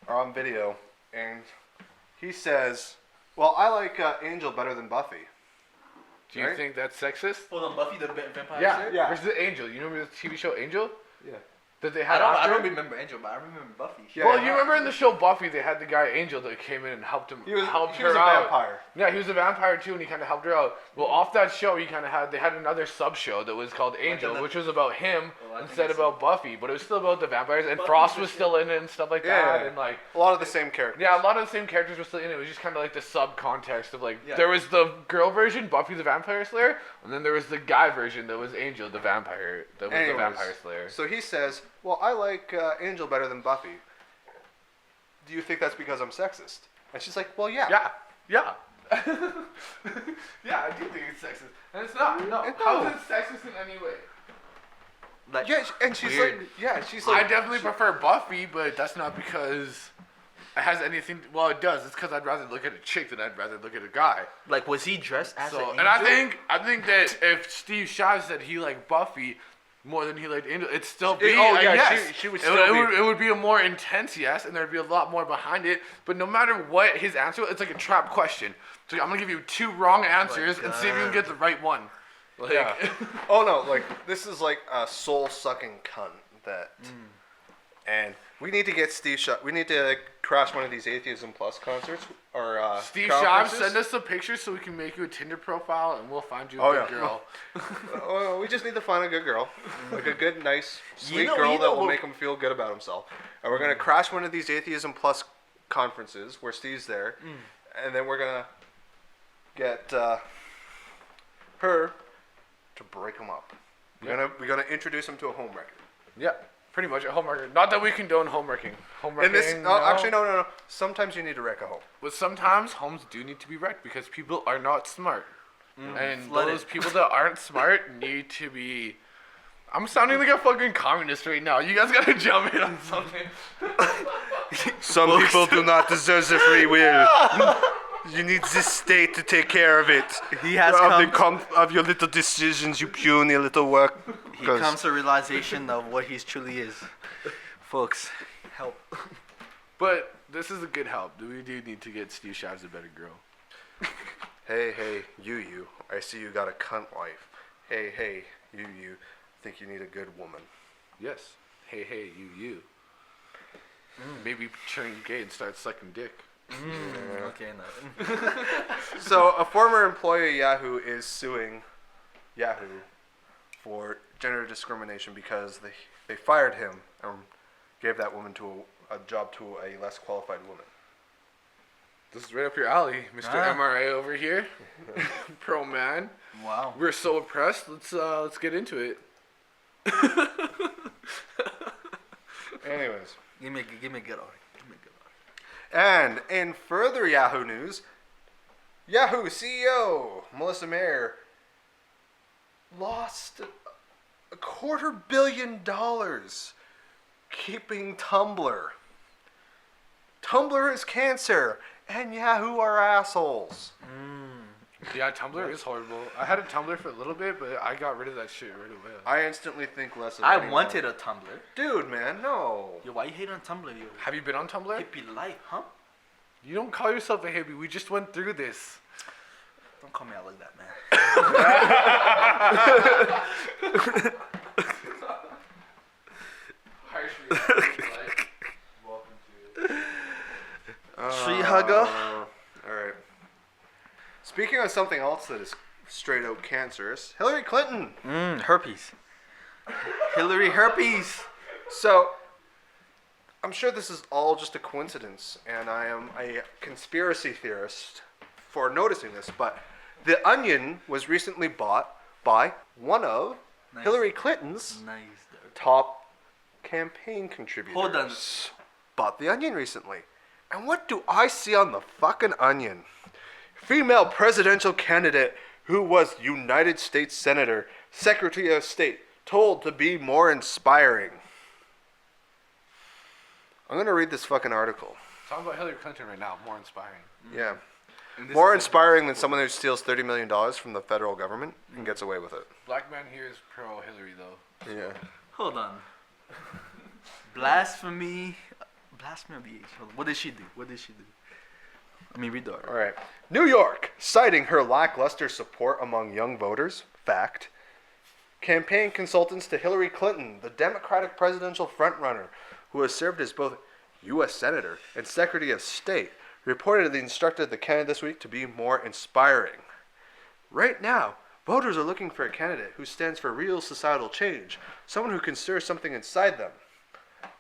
are on video, and he says, well, I like Angel better than Buffy. Do you Right? think that's sexist? Hold on, Buffy the Vampire Yeah. Slayer? Yeah. Versus Angel. You remember the TV show Angel? Yeah. That they I had don't after? remember Angel, but I remember Buffy. Yeah. Well, you remember in the show Buffy, they had the guy Angel that came in and helped him. He was her a out. vampire. Yeah, he was a vampire too, and he kind of helped her out. Well, off that show, they had another sub show that was called Angel, another- which was about him Oh, I think instead I've about Buffy, but it was still about the vampires, and Buffy's Frost the was shit. still in it and stuff like Yeah. that, and like. A lot of the same characters. Yeah, a lot of the same characters were still in it. It was just kind of like the sub-context of like, Yeah. there was the girl version, Buffy the Vampire Slayer, and then there was the guy version that was Angel the Vampire, that was Anyways, the Vampire Slayer. So he says, well, I like Angel better than Buffy. Do you think that's because I'm sexist? And she's like, well, yeah. Yeah, yeah. Yeah, I do think it's sexist. And it's not. No. No. How is it sexist in any way? Like, Yeah, and she's Weird. like, yeah, she's I like, definitely prefer Buffy, but that's not because it has anything. Well, it does. It's because I'd rather look at a chick than I'd rather look at a guy. like, was he dressed as an So, angel? and I think that if Steve Shives said he liked Buffy more than he liked Angel, it'd still be oh, a yeah, yes. she would It still be- it would be a more intense yes, and there'd be a lot more behind it. But no matter what his answer, it's like a trap question. So I'm gonna give you 2 wrong answers and see if you can get the right one. Like, yeah. Oh no, like this is like a soul sucking cunt that, and we need to get Steve Shives. We need to like, crash one of these Atheism Plus concerts or Steve Shives, conferences. send us some pictures so we can make you a Tinder profile and we'll find you a Oh, good yeah. girl. Oh, we just need to find a good girl, like a good, nice, sweet know- girl you that know will what- make him feel good about himself. And we're gonna crash one of these Atheism Plus conferences where Steve's there, and then we're gonna get her to break him up. We're gonna introduce him to a home record. Yeah, pretty much a homeworker. Not that we condone homeworking. Homeworking. And this, no. actually, no. Sometimes you need to wreck a home. But sometimes homes do need to be wrecked because people are not smart. And flooded. those people that aren't smart need to be I'm sounding like a fucking communist right now. You guys gotta jump in on something. Some people do not deserve the free will. You need this state to take care of it. He has Of your little decisions, you puny little work. He comes to a realization of what he truly is. Folks, help. But this is a good help. We do need to get Steve Shives a better girl. Hey, you. I see you got a cunt wife. Hey, you. Think you need a good woman. Yes. Hey, you. Maybe turn gay and start sucking dick. Okay, nothing. So, a former employee at Yahoo is suing Yahoo for gender discrimination because they fired him and gave that woman to a job to a less qualified woman. This is right up your alley, Mr. MRA over here. Pro man. Wow. We're so oppressed. Let's get into it. Anyways. Give me a good article. And in further Yahoo news, Yahoo CEO Melissa Mayer lost $250 million keeping Tumblr. Tumblr is cancer, and Yahoo are assholes. Yeah, Tumblr is horrible. I had a Tumblr for a little bit, but I got rid of that shit right away. I instantly think less of it. I wanted a Tumblr. Dude, man, no. Yo, why you hate on Tumblr, yo? Have you been on Tumblr? Hippie life, huh? You don't call yourself a hippie. We just went through this. Don't call me out like that, man. Tree hugger. Alright. Speaking of something else that is straight out cancerous, Hillary Clinton. Herpes. Hillary herpes. So, I'm sure this is all just a coincidence, and I am a conspiracy theorist for noticing this, but The Onion was recently bought by one of Hillary Clinton's top campaign contributors. Hold on. Bought The Onion recently. And what do I see on the fucking Onion? Female presidential candidate who was United States Senator, Secretary of State, told to be more inspiring. I'm going to read this fucking article. Talking about Hillary Clinton right now, more inspiring. Yeah. More inspiring than someone who steals $30 million from the federal government and gets away with it. Black man here is pro Hillary though. Yeah. Hold on. Blasphemy. Blasphemy of the age. Hold on. What did she do? I mean, read the article. All right. New York, citing her lackluster support among young voters. Fact. Campaign consultants to Hillary Clinton, the Democratic presidential frontrunner, who has served as both U.S. Senator and Secretary of State, reportedly instructed the candidate this week to be more inspiring. Right now, voters are looking for a candidate who stands for real societal change, someone who can stir something inside them.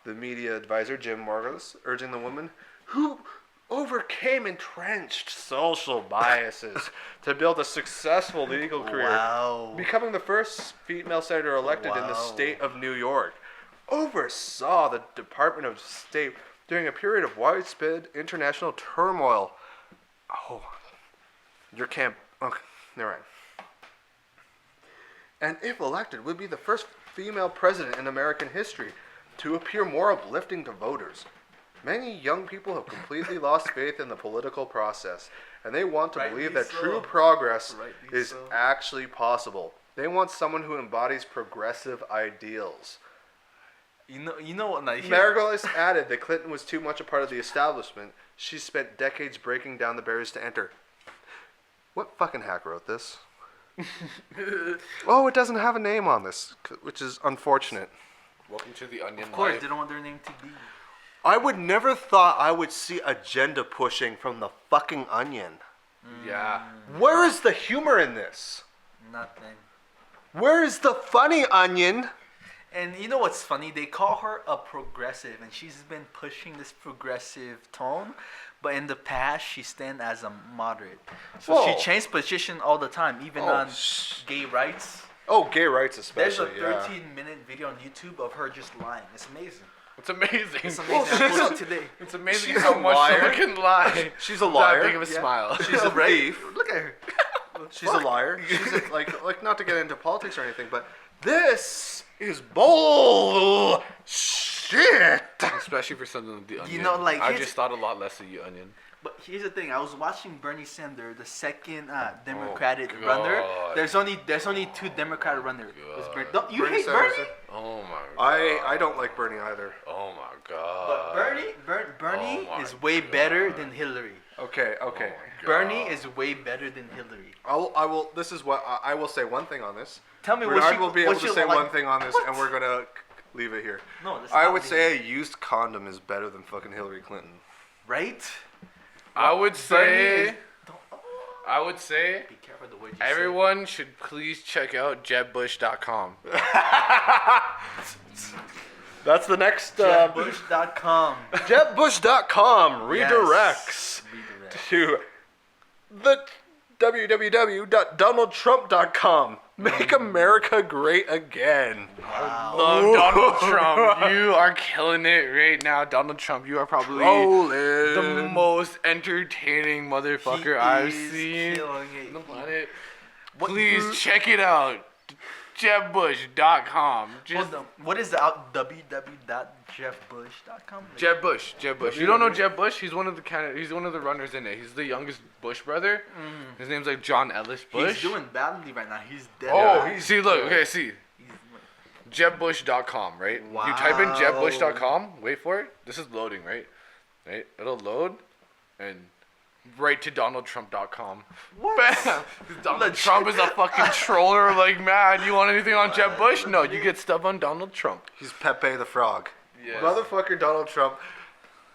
The media advisor, Jim Margolis, urging the woman who overcame entrenched social biases to build a successful legal career, becoming the first female senator elected in the state of New York, oversaw the Department of State during a period of widespread international turmoil. Oh, your camp. Okay, never mind. And if elected, would be the first female president in American history to appear more uplifting to voters. Many young people have completely lost faith in the political process, and they want to believe that true progress is actually possible. They want someone who embodies progressive ideals. You know what? Margolis added that Clinton was too much a part of the establishment. She spent decades breaking down the barriers to enter. What fucking hack wrote this? Oh, it doesn't have a name on this, which is unfortunate. Welcome to the Onion. Of course, they don't want their name to be. I would never thought I would see agenda pushing from the fucking Onion. Yeah. Where is the humor in this? Nothing. Where is the funny, Onion? And you know what's funny? They call her a progressive, and she's been pushing this progressive tone. But in the past, she stand as a moderate. So she changed position all the time, even on gay rights. Oh, gay rights especially. There's a 13-minute video on YouTube of her just lying. It's amazing. It's amazing. It's amazing. I pulled it today. It's amazing how much someone can lie. She's a liar. That big of a smile. She's a thief. Look at her. She's a liar. She's like not to get into politics or anything, but this is bullshit. Especially for something like the Onion. You know, like, I here's- just thought a lot less of you, Onion. But here's the thing: I was watching Bernie Sanders, the second Democratic God. runner. There's only 2 Democratic runners. Don't you Bernie hate Sanders. Bernie? Oh my god. I don't like Bernie either. Oh my god. But Bernie Oh my is way better God. than Hillary. Okay. Oh my God. Bernie is way better than Hillary. I will. This is what I will say. One thing on this. Tell me what Bernard you will be able what to you say like- one thing on this, What? and we're gonna leave it here. No, that's I not would me. say a used condom is better than fucking Hillary Clinton. Right? I would Bernie say. is- don't- oh, I would say. be careful the word you Everyone should please check out JebBush.com. That's the next. say. JebBush.com. JebBush.com redirects Yes. Redirect. to the www.donaldtrump.com. Make America great again. Love Donald Trump. You are killing it right now, Donald Trump. You are probably the Trolling. most entertaining motherfucker He I've is seen killing it. on the planet. What- Please check it out. JebBush.com. Just Hold on. What is the www.jeffbush.com? Jeb Bush. You don't know Jeb Bush? He's one of the he's one of the runners in it. He's the youngest Bush brother. His name's like John Ellis Bush. He's doing badly right now. He's dead. Oh, now. he's- See, look, okay, see. He's- JebBush.com, right? You type in Wow. JebBush.com, wait for it. This is loading, right? Right? It'll load and right to DonaldTrump.com. What? Bam! Donald Trump is a fucking troller. Like, man, you want anything on Jeb Bush? No, you get stuff on Donald Trump. He's Pepe the Frog. Yes. Motherfucker Donald Trump.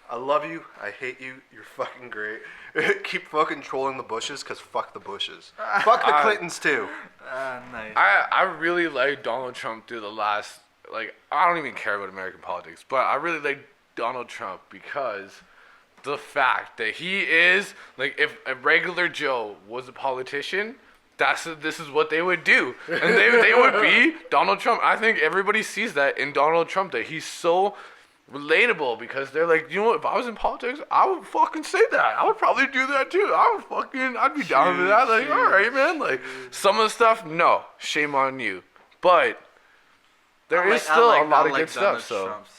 I love you. I hate you. You're fucking great. Keep fucking trolling the Bushes, because fuck the Bushes. Fuck the Clintons, too. Nice. I really like Donald Trump through the last, like, I don't even care about American politics, but I really like Donald Trump because the fact that he is, like, if a regular Joe was a politician, this is what they would do. And they would be Donald Trump. I think everybody sees that in Donald Trump, that he's so relatable, because they're like, you know what, if I was in politics, I would fucking say that. I would probably do that too. I'd be down with that. Like, all right, man. Like, some of the stuff, no, shame on you. But there is still a lot of good stuff. So, Trump's.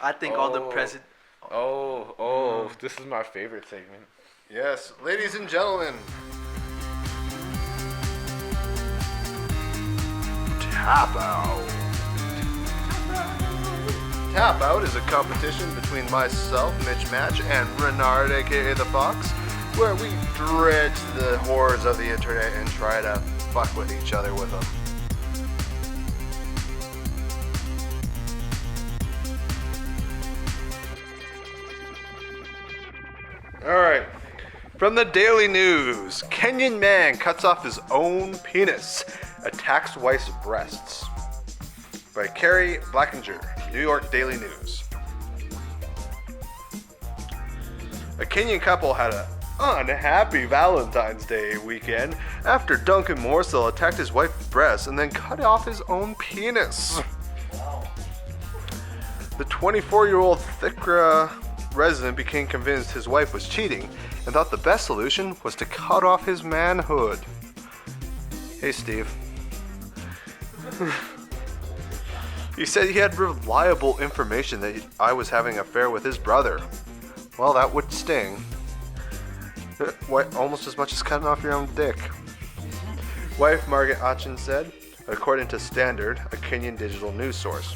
I think all the Oh. president. this is my favorite segment. Yes, ladies and gentlemen. Tap Out. Tap Out is a competition between myself, Mitch Match, and Renard, aka The Fox, where we dredge the horrors of the internet and try to fuck with each other with them. Alright. From the Daily News, Kenyan man cuts off his own penis, attacks wife's breasts. By Carrie Blackinger, New York Daily News. A Kenyan couple had an unhappy Valentine's Day weekend after Duncan Morsell attacked his wife's breasts and then cut off his own penis. The 24-year-old Thikra resident became convinced his wife was cheating and thought the best solution was to cut off his manhood. Hey, Steve. He said he had reliable information that I was having an affair with his brother. Well, that would sting. What, almost as much as cutting off your own dick. Wife Margaret Achin said, according to Standard, a Kenyan digital news source.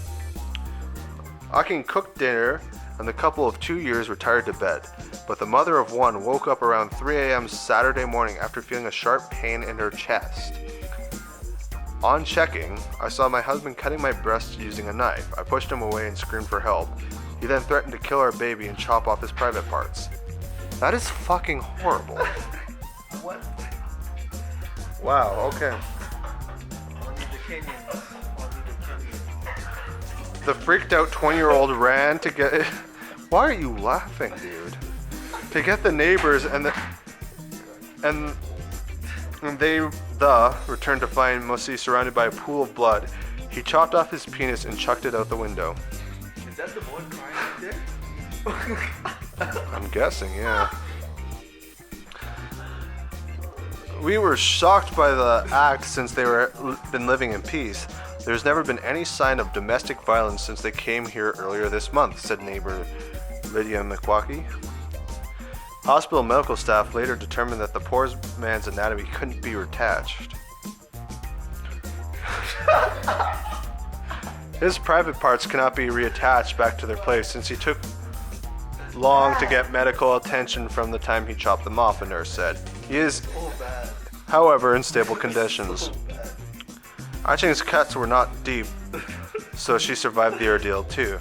Akin cooked dinner and the couple of 2 years retired to bed, but the mother of one woke up around 3 a.m. Saturday morning after feeling a sharp pain in her chest. On checking, I saw my husband cutting my breast using a knife. I pushed him away and screamed for help. He then threatened to kill our baby and chop off his private parts. That is fucking horrible. What? Wow, okay. Only the Kenyans. Only the Kenyans. The freaked out 20-year-old ran to get... Why are you laughing, dude? To get the neighbors and they returned to find Mosi surrounded by a pool of blood. He chopped off his penis and chucked it out the window. Is that the boy crying right there? I'm guessing, yeah. We were shocked by the act since they were been living in peace. There's never been any sign of domestic violence since they came here earlier this month, said neighbor Lydia McWalkie. Hospital medical staff later determined that the poor man's anatomy couldn't be retouched. His private parts cannot be reattached back to their place since he took long to get medical attention from the time he chopped them off, a nurse said. He is, however, in stable conditions. Archie's cuts were not deep, so she survived the ordeal too.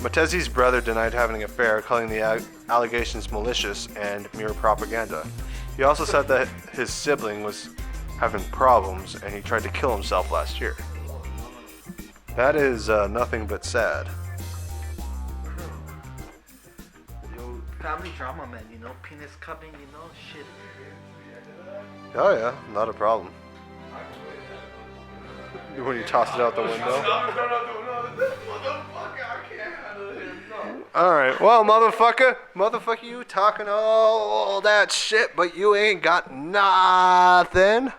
Matezi's brother denied having an affair, calling the allegations malicious and mere propaganda. He also said that his sibling was having problems and he tried to kill himself last year. That is nothing but sad. Yo, family drama, man. You know, penis cupping. You know, shit. Oh yeah, not a problem. When you tossed it out the window. Alright, well, motherfucker, you talking all that shit, but you ain't got nothing.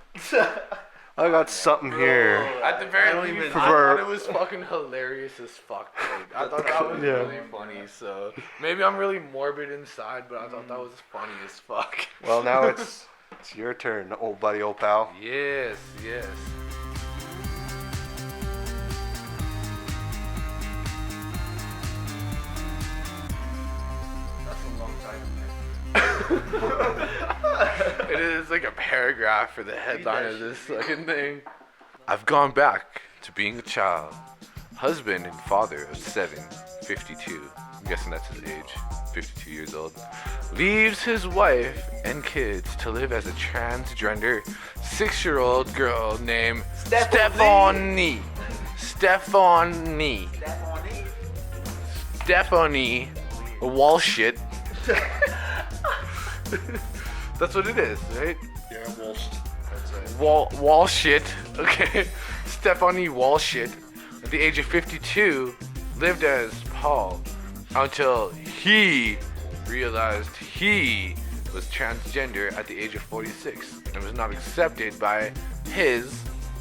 I got something here. At the very least, I thought it was fucking hilarious as fuck, dude. I thought that was really funny, so maybe I'm really morbid inside, but I thought that was funny as fuck. Well, now it's your turn, old buddy, old pal. Yes. It is like a paragraph for the headline of this fucking thing. I've gone back to being a child. Husband and father of 7, 52. I'm guessing that's his age. 52 years old. Leaves his wife and kids to live as a transgender 6-year-old girl named Stephanie. Stephanie Walshit. That's what it is, right? Yeah, Walsht. That's it. Walshit. Okay. Stephanie Walshit, at the age of 52, lived as Paul until he realized he was transgender at the age of 46 and was not accepted by his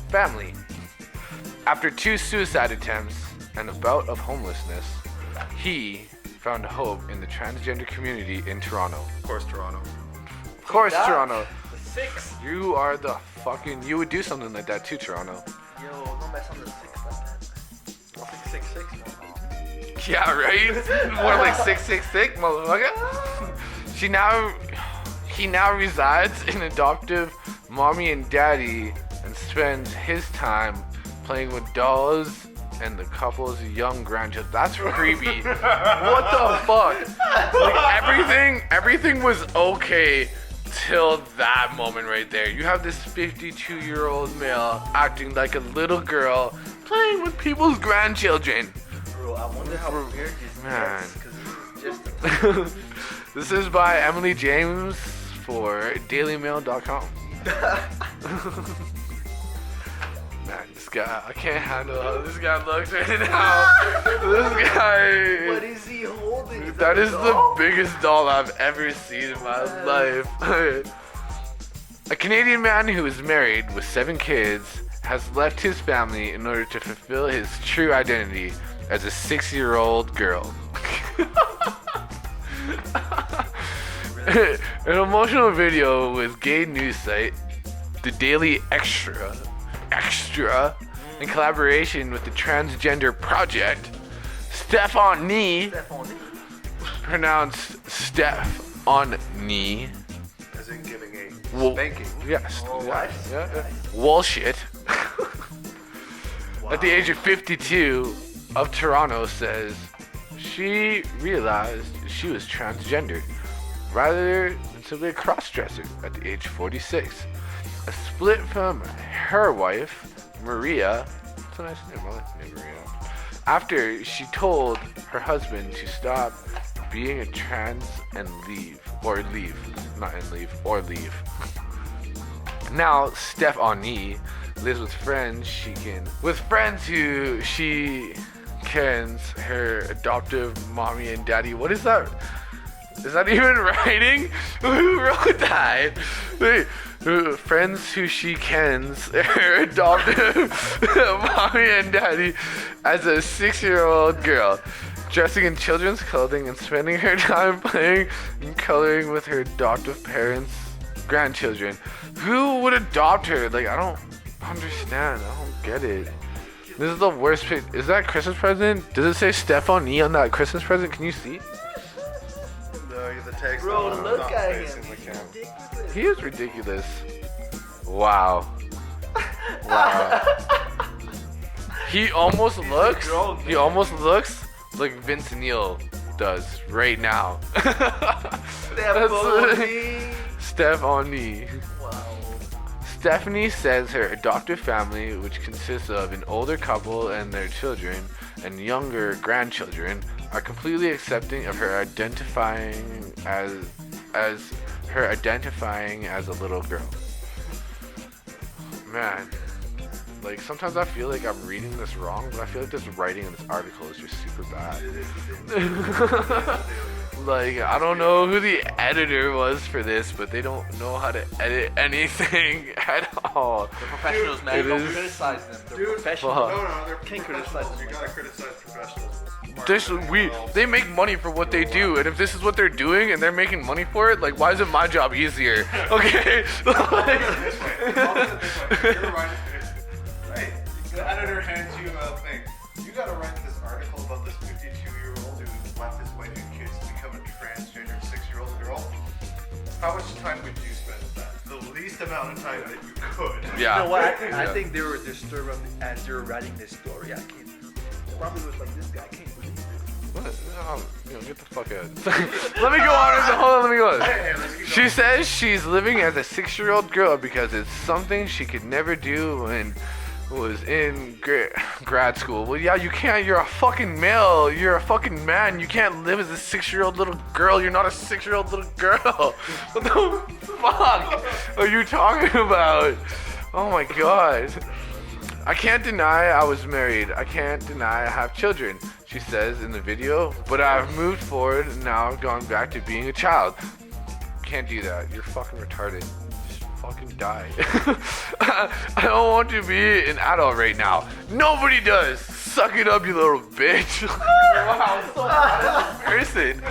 family. After 2 suicide attempts and a bout of homelessness, he found hope in the transgender community in Toronto. Of course, Toronto. Of course, Toronto. The 6. You are the fucking... You would do something like that too, Toronto. Yo, don't mess on the 6 like that. 666. Yeah, right? More like 666, motherfucker. He now resides in adoptive mommy and daddy and spends his time playing with dolls and the couple's young grandchildren. That's creepy. What the fuck? Like everything was okay till that moment right there. You have this 52-year-old male acting like a little girl playing with people's grandchildren. Bro, I wonder how weird this Man. gets, because it's just a... This is by Emily James for dailymail.com. Man, this guy, I can't handle how this guy looks right now. This guy... What is he holding? That is the biggest doll I've ever seen in my life. A Canadian man who is married with 7 kids has left his family in order to fulfill his true identity as a 6-year-old girl. An emotional video with gay news site The Daily Extra, in collaboration with the Transgender Project, Stephanie, pronounced Stephanie, As in giving a Well, spanking. yes, Oh, yeah. Walshit, at the age of 52, of Toronto, says she realized she was transgender rather than simply a cross-dresser at the age of 46. A split from her wife, Maria. That's a nice name, I like the name Maria. After she told her husband to stop being a trans and leave. Now, Stephanie lives with friends who she kens her adoptive mommy and daddy. What is that? Is that even writing? Who wrote that? Wait, friends who she kens her adoptive mommy and daddy as a 6-year-old girl, dressing in children's clothing and spending her time playing and coloring with her adoptive parents' grandchildren. Who would adopt her? Like, I don't understand. I don't get it. This is the worst pic. Is that Christmas present? Does it say Stephanie on that Christmas present? Can you see? No, the text. Bro, not look at facing him. the camera. Ridiculous. He is ridiculous. Wow. Wow. He almost looks. grown He man. almost looks like Vince Neil does right now. Stephanie. Stephanie. Wow. Stephanie says her adoptive family, which consists of an older couple and their children and younger grandchildren, are completely accepting of her identifying as a little girl. Man, like sometimes I feel like I'm reading this wrong, but I feel like this writing in this article is just super bad. Like, I don't know who the editor was for this, but they don't know how to edit anything at all. They're professionals, man. It Don't is- criticize them. They're Dude, professionals. fuck. No, they're Can't professionals. criticize them. You gotta criticize professionals. They make money for what they do, and if this is what they're doing and they're making money for it, like, why isn't my job easier? Okay? This way. I'll put it this way. You're right. Right? The editor hands you a thing. You gotta write this article about this 52-year-old who left his wife and kids to become a transgender 6-year-old girl. How much time would you spend with that? The least amount of time that you could. Yeah. You know what? I Yeah. think they were disturbed as they were writing this story. I can't. It probably was like this guy. I can't believe it. What? Oh, get the fuck out. Let me go on. Hold on, let me go on. Hey, let's keep She going. says she's living as a 6-year-old girl because it's something she could never do when was in grad school. Well, yeah, you can't. You're a fucking male. You're a fucking man. You can't live as a 6-year-old little girl. You're not a 6-year-old little girl. What the fuck are you talking about? Oh my god. I can't deny I was married. I can't deny I have children, she says in the video, but I've moved forward and now I've gone back to being a child. Can't do that. You're fucking retarded. Just fucking die. I don't want to be an adult right now. Nobody does. Suck it up, you little bitch. Wow, I'm so mad at this person.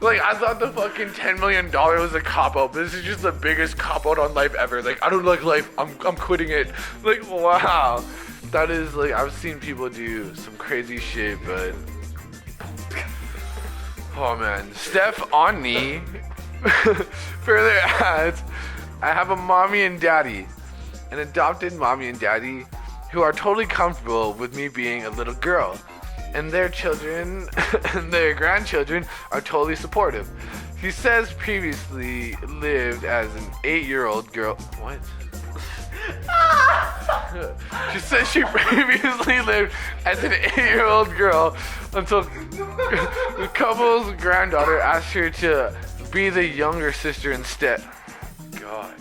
Like, I thought the fucking $10 million was a cop-out, but this is just the biggest cop-out on life ever. Like, I don't like life. I'm quitting it. Like, wow. That is, like, I've seen people do some crazy shit, but... Oh, man. Steph on me. Further adds, I have a mommy and daddy. An adopted mommy and daddy who are totally comfortable with me being a little girl. And their children and their grandchildren are totally supportive. She says previously lived as an 8-year-old girl. What? She says she previously lived as an 8-year-old girl until the couple's granddaughter asked her to be the younger sister instead. God.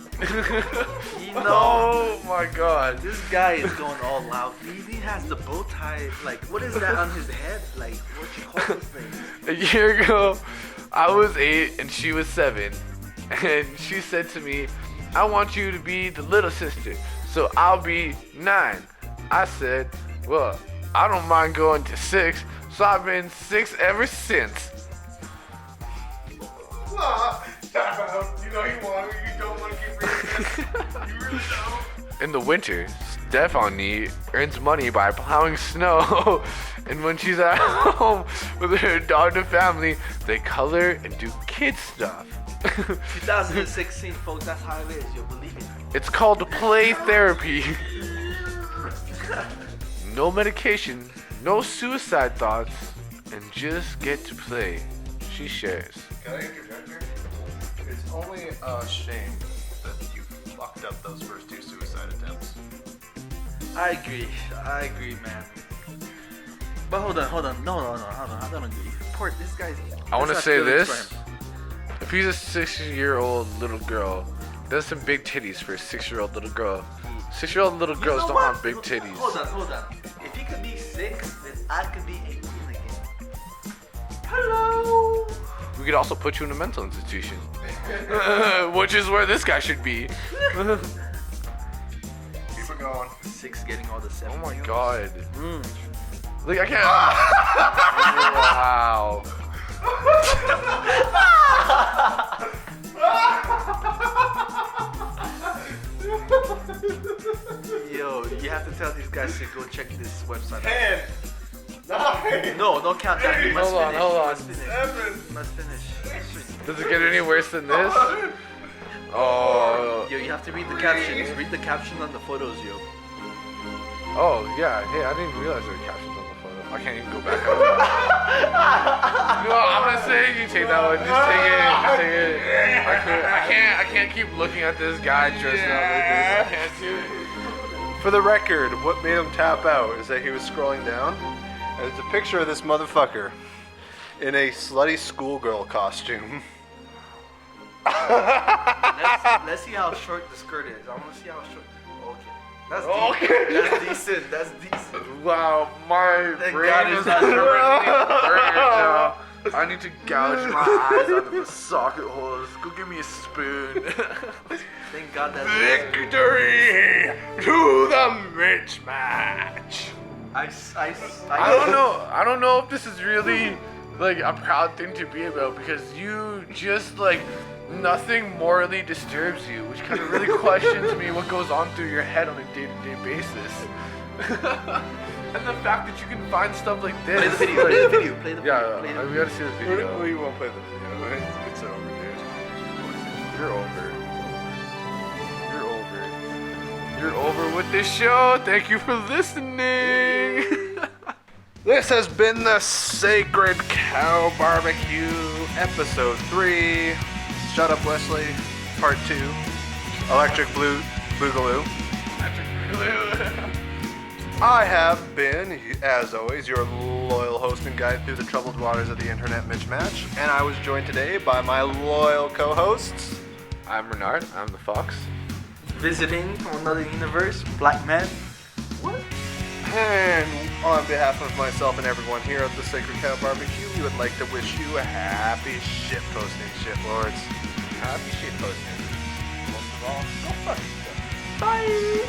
Oh my god. This guy is going all out. He has the bow tie. Like, what is that on his head? Like, what you call this thing? A year ago, I was 8 and she was 7. And she said to me, I want you to be the little sister, so I'll be 9. I said, well, I don't mind going to 6, so I've been 6 ever since. You know you don't want to keep reading this. You really don't. In the winter, Stephanie earns money by plowing snow, and when she's at home with her adoptive family, they color and do kid stuff. 2016, folks. That's how it is. You'll believe it. It's called play therapy. No medication, no suicide thoughts, and just get to play. She shares. Can I interject here? It's only a shame that you fucked up those first 2 suicide attempts. I agree, man. But hold on. No, hold on. I don't agree. Poor this guy's. I want to that's say not feelings this. for him. If he's a 6-year-old little girl, there's some big titties for a 6-year-old little girl. 6-year-old little You girls know don't what? have big titties. Hold on. If he could be 6, then I could be 18 again. Hello. We could also put you in a mental institution, which is where this guy should be. Keep it going. 6 getting all the 7. Oh my god. Like I can't. Wow. Yo, you have to tell these guys to go check this website out. 10, 9. No, don't count that. You must Hold on, finish. hold You on. must finish. 7. You must finish. Does it get any worse than this? Oh. Yo, you have to read the captions. Read the caption on the photos, yo. Oh yeah. Hey, I didn't realize there were captions on the photo. I can't even go back up. No, I'm gonna say you take that one. Just take it. Just take it. I can't keep looking at this guy dressed up like this. I can't do it. For the record, what made him tap out is that he was scrolling down, and it's a picture of this motherfucker in a slutty schoolgirl costume. Let's see how short the skirt is. I want to see how short. Okay. That's decent. That's decent. That's decent. Wow, my Thank brain God is it's not currently burning now. I need to gouge my eyes out of the socket holes. Go give me a spoon. Thank God that's Victory to the mismatch. I don't know if this is really like a proud thing to be about, because you just like nothing morally disturbs you, which kind of really questions me what goes on through your head on a day-to-day basis. And the fact that you can find stuff like this. Play the video. Play the video. Play the Yeah, video. Play the we gotta see the video. We won't play the video. It's over, dude. You're over. You're over. You're over with this show. Thank you for listening. This has been the Sacred Cow Barbecue, Episode 3. Shut Up Wesley, Part 2. Electric Blue Boogaloo. I have been, as always, your loyal host and guide through the troubled waters of the internet, Mitch Match, and I was joined today by my loyal co-hosts. I'm Renard. I'm the Fox. Visiting from another universe, black man. What? And on behalf of myself and everyone here at the Sacred Cow Barbecue, we would like to wish you a happy shitposting, shitlords. Happy shit posting. Most of all, go fuck yourself. Bye.